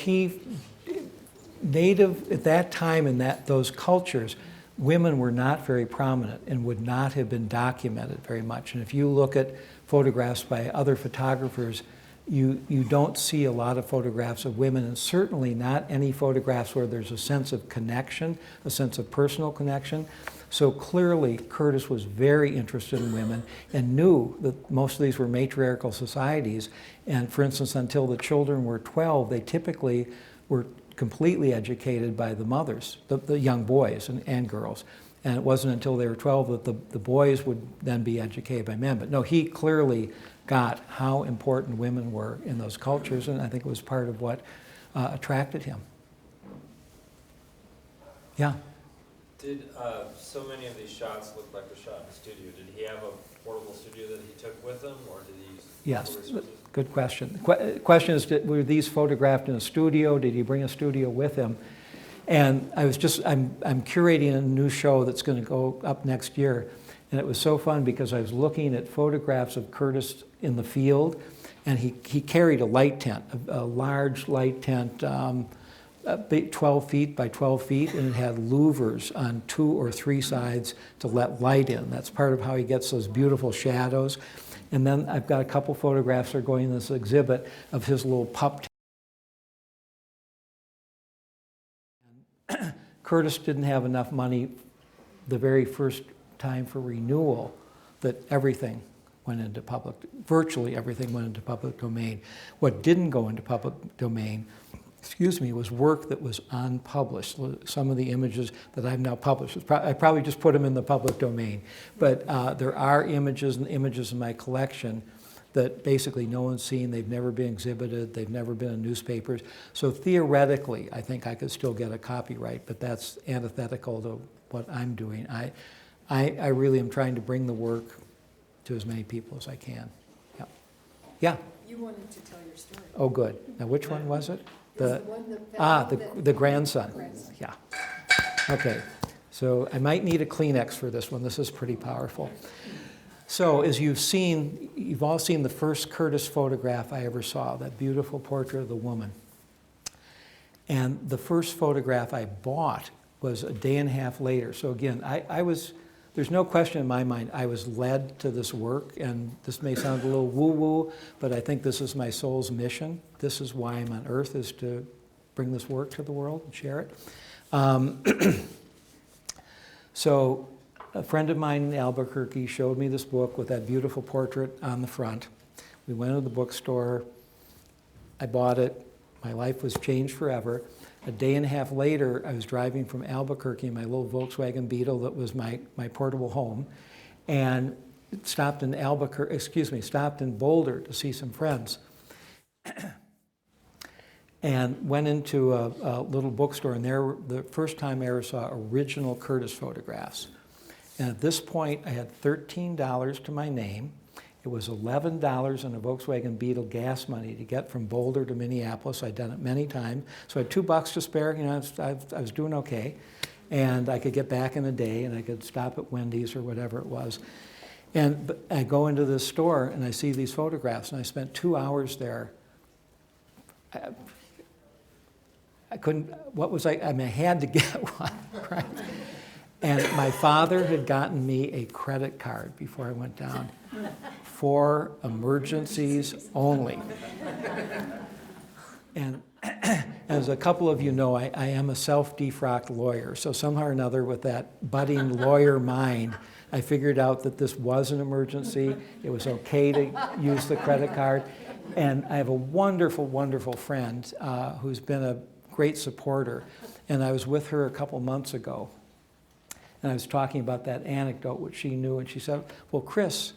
native at that time in those cultures, women were not very prominent and would not have been documented very much. And if you look at photographs by other photographers, you don't see a lot of photographs of women, and certainly not any photographs where there's a sense of connection, a sense of personal connection. So clearly, Curtis was very interested in women and knew that most of these were matriarchal societies. And for instance, until the children were 12, they typically were completely educated by the mothers, the young boys and girls. And it wasn't until they were 12 that the boys would then be educated by men. But no, he clearly got how important women were in those cultures, and I think it was part of what attracted him. Yeah? Did so many of these shots look like a shot in a studio? Did he have a portable studio that he took with him, or did he use Yes, resources? good question. Question is, were these photographed in a studio? Did he bring a studio with him? And I'm curating a new show that's going to go up next year. And it was so fun because I was looking at photographs of Curtis in the field, and he carried a light tent, a large light tent, 12 feet by 12 feet, and it had louvers on 2 or 3 sides to let light in. That's part of how he gets those beautiful shadows. And then I've got a couple photographs that are going in this exhibit of his little pup. Curtis didn't have enough money the very first time for renewal that everything went into public, virtually everything went into public domain. What didn't go into public domain, was work that was unpublished. Some of the images that I've now published, I probably just put them in the public domain, but there are images and images in my collection that basically no one's seen, they've never been exhibited, they've never been in newspapers. So theoretically, I think I could still get a copyright, but that's antithetical to what I'm doing. I really am trying to bring the work to as many people as I can. Yeah. Yeah. You wanted to tell your story. Oh, good. Now, which one was it? The one that The grandson. Yeah. Okay. So I might need a Kleenex for this one. This is pretty powerful. So as you've all seen the first Curtis photograph I ever saw, that beautiful portrait of the woman. And the first photograph I bought was a day and a half later. So again, there's no question in my mind, I was led to this work, and this may sound a little woo-woo, but I think this is my soul's mission. This is why I'm on earth, is to bring this work to the world and share it. So a friend of mine in Albuquerque showed me this book with that beautiful portrait on the front. We went to the bookstore, I bought it, my life was changed forever. A day and a half later, I was driving from Albuquerque in my little Volkswagen Beetle that was my portable home, and stopped in Boulder to see some friends. And went into a little bookstore, and there, the first time I ever saw original Curtis photographs. And at this point, I had $13 to my name. It was $11 in a Volkswagen Beetle gas money to get from Boulder to Minneapolis. I'd done it many times. So I had $2 to spare. You know, I was doing okay. And I could get back in a day, and I could stop at Wendy's or whatever it was. And I go into this store, and I see these photographs, and I spent 2 hours there. I couldn't, I had to get one, right? And my father had gotten me a credit card before I went down. For emergencies only. And as a couple of you know, I am a self-defrocked lawyer. So somehow or another, with that budding lawyer mind, I figured out that this was an emergency. It was okay to use the credit card. And I have a wonderful, wonderful friend who's been a great supporter. And I was with her a couple months ago. And I was talking about that anecdote, which she knew. And she said, well, Chris,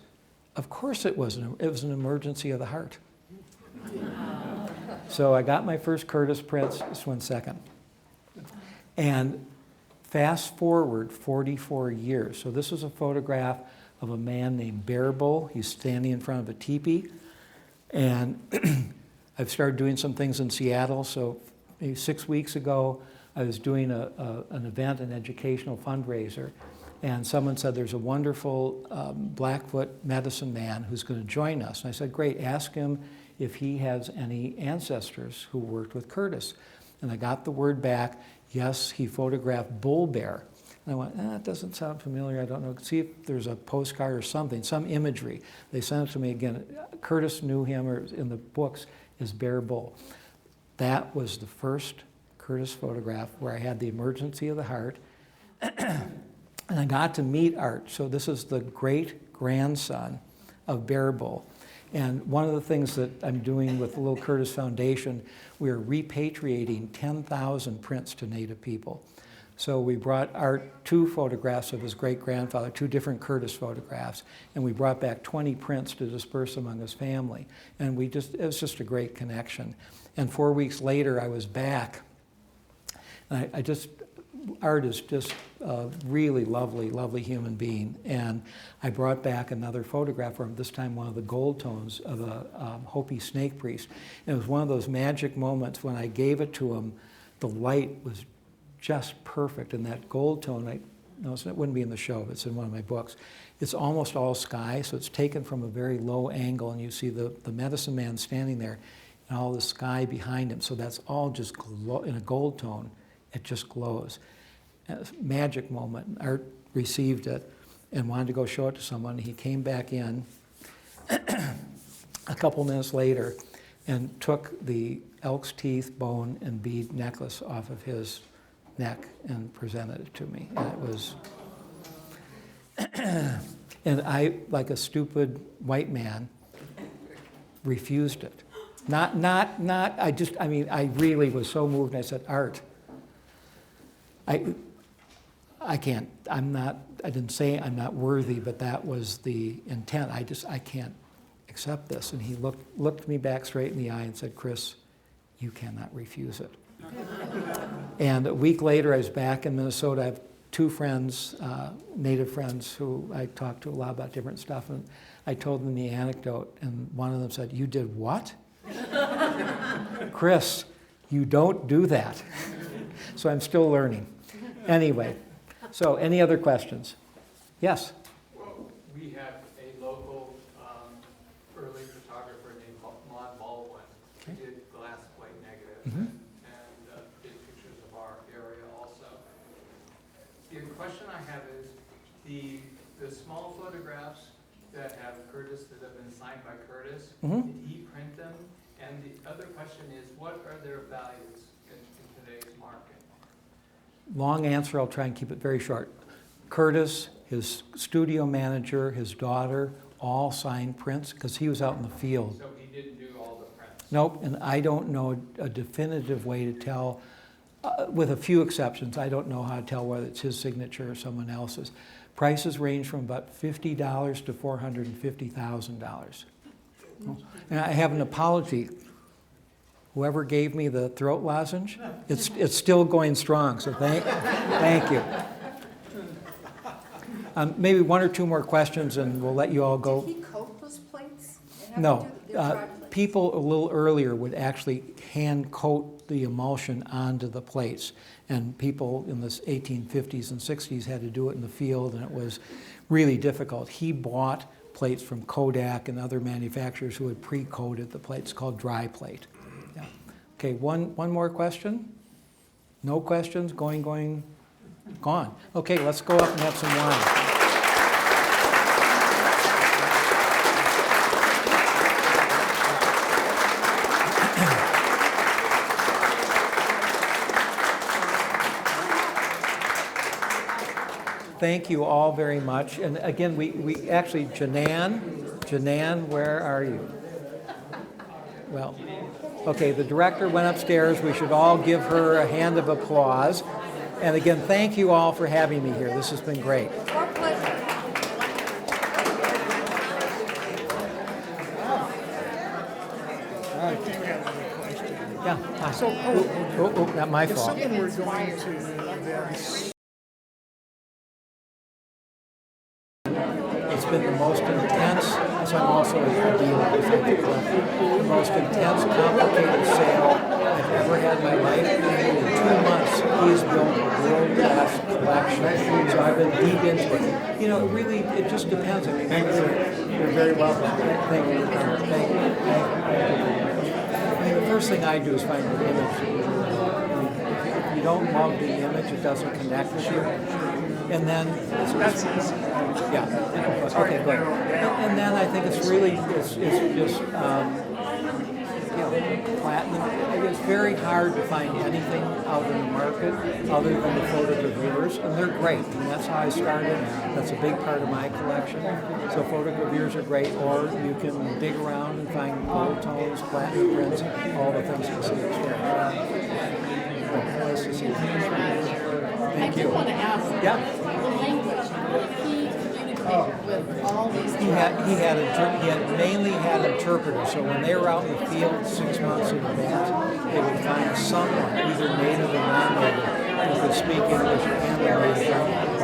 of course it was an emergency of the heart. So I got my first Curtis prints, just 1 second. And fast forward 44 years. So this is a photograph of a man named Bear Bull. He's standing in front of a teepee. And I've started doing some things in Seattle. So maybe 6 weeks ago, I was doing an event, an educational fundraiser. And someone said, there's a wonderful Blackfoot medicine man who's going to join us. And I said, great, ask him if he has any ancestors who worked with Curtis. And I got the word back, yes, he photographed bull bear. And I went, that doesn't sound familiar, I don't know. See if there's a postcard or something, some imagery. They sent it to me again. Curtis knew him, or in the books, as Bear Bull. That was the first Curtis photograph where I had the emergency of the heart. And I got to meet Art. So this is the great-grandson of Bear Bull. And one of the things that I'm doing with the Little Curtis Foundation, we're repatriating 10,000 prints to Native people. So we brought Art 2 photographs of his great-grandfather, 2 different Curtis photographs, and we brought back 20 prints to disperse among his family. And it was just a great connection. And 4 weeks later, I was back. And Art is just a really lovely, lovely human being. And I brought back another photograph from this time one of the gold tones of a Hopi snake priest. And it was one of those magic moments when I gave it to him, the light was just perfect. And that gold tone, it wouldn't be in the show, but it's in one of my books. It's almost all sky, so it's taken from a very low angle, and you see the medicine man standing there. and all the sky behind him. So that's all just in a gold tone. It just glows. A magic moment. Art received it and wanted to go show it to someone. He came back in a couple minutes later and took the elk's teeth, bone, and bead necklace off of his neck and presented it to me. And it was, and I, like a stupid white man, refused it. I really was so moved. I said, Art, I can't, I didn't say I'm not worthy, but that was the intent. I can't accept this. And he looked me back straight in the eye and said, Chris, you cannot refuse it. And a week later, I was back in Minnesota. I have two friends, native friends, who I talked to a lot about different stuff. And I told them the anecdote, and one of them said, you did what? Chris, you don't do that. So I'm still learning. Anyway, so any other questions? Yes? Well, we have a local early photographer named Maud Baldwin who did glass plate negative and did pictures of our area also. The question I have is the small photographs that have Curtis, that have been signed by Curtis, did he print them? And the other question is, what are their values in today's market? Long answer, I'll try and keep it very short. Curtis, his studio manager, his daughter, all signed prints because he was out in the field. So he didn't do all the prints? Nope, and I don't know a definitive way to tell, with a few exceptions, I don't know how to tell whether it's his signature or someone else's. Prices range from about $50 to $450,000. And I have an apology. Whoever gave me the throat lozenge, it's still going strong, so thank you. Maybe one or two more questions and we'll let you all go. Did he coat those plates? No. People a little earlier would actually hand coat the emulsion onto the plates. And people in the 1850s and 60s had to do it in the field, and it was really difficult. He bought plates from Kodak and other manufacturers who had pre-coated the plates, called dry plate. Yeah. Okay, one more question? No questions? Going, gone. Okay, let's go up and have some wine. Thank you all very much. And again, we actually, Janan, where are you? Well, okay, the director went upstairs. We should all give her a hand of applause. And again, thank you all for having me here. This has been great. Our pleasure. Yeah. So, not my fault. Something we're going to then. It's been the most intense, so I'm also a dealer with the most intense, complicated sale I've ever had in my life. In 2 months, he's built a world-class collection, so I've been deep into it. You know, really, it just depends. I mean, you're very welcome. Thank you. Thank you. I mean, the first thing I do is find the image. If you don't love the image, it doesn't connect with you. And then, yeah, okay, good. And then I think it's really, it's just, platinum. It's very hard to find anything out in the market other than the photogravures, and they're great. And that's how I started. That's a big part of my collection. So photogravures are great, or you can dig around and find gold tones, platinum prints, all the things you see here. Nice to see you. Thank you. I want to ask, the language, he communicated with all these He mainly had interpreters, so when they were out in the field 6 months in advance, they would find someone, either native or non-native, who could speak English and English.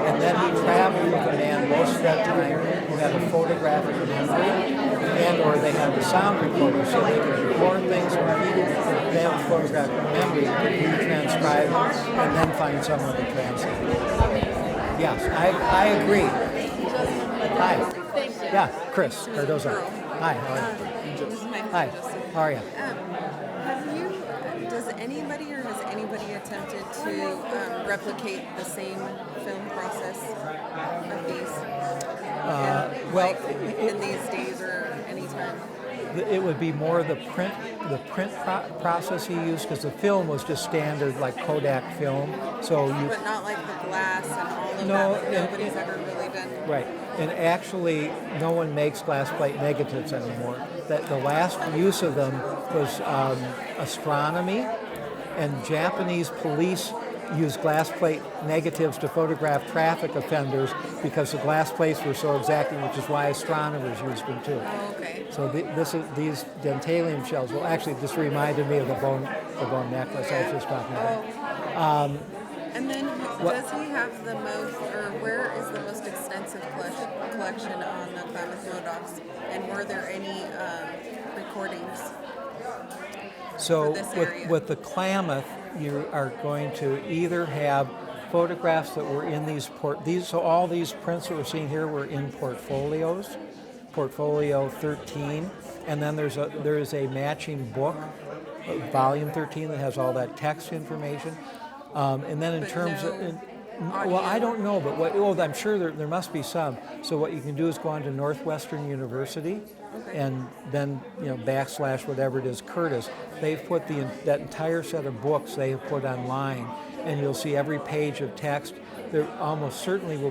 And then he traveled with a man most of that time who had a photographic memory, and or they had the sound recorder, so they could record things from them photographic memory, retranscribe it, and then find someone to translate. Yes, I agree. Hi. Thank you. Yeah, Chris Cardozo. Hi, how are you? This is my Hi. How are you? Does anybody or has anybody attempted to replicate the same film process of these? In these days or anytime? It would be more the print process he used, because the film was just standard like Kodak film. So you. But not like the glass and all of No, that. Nobody's ever really done. Right, and actually, no one makes glass plate negatives anymore. The last use of them was astronomy, and Japanese police use glass plate negatives to photograph traffic offenders because the glass plates were so exacting, which is why astronomers used them too. Oh, okay. So these dentalium shells. Well, actually, this reminded me of the bone necklace I was just talking about. And then, does he have the most, or where is the most extensive collection on the Klamath Modocs? And were there any recordings? So for this area? with the Klamath, you are going to either have photographs that were in so all these prints that we're seeing here were in portfolios, portfolio 13, and then there is a matching book, volume 13, that has all that text information. And then in terms of, well, I don't know, but I'm sure there must be some. So what you can do is go on to Northwestern University, and then / whatever it is, Curtis. They've put that entire set of books they have put online, and you'll see every page of text. There almost certainly will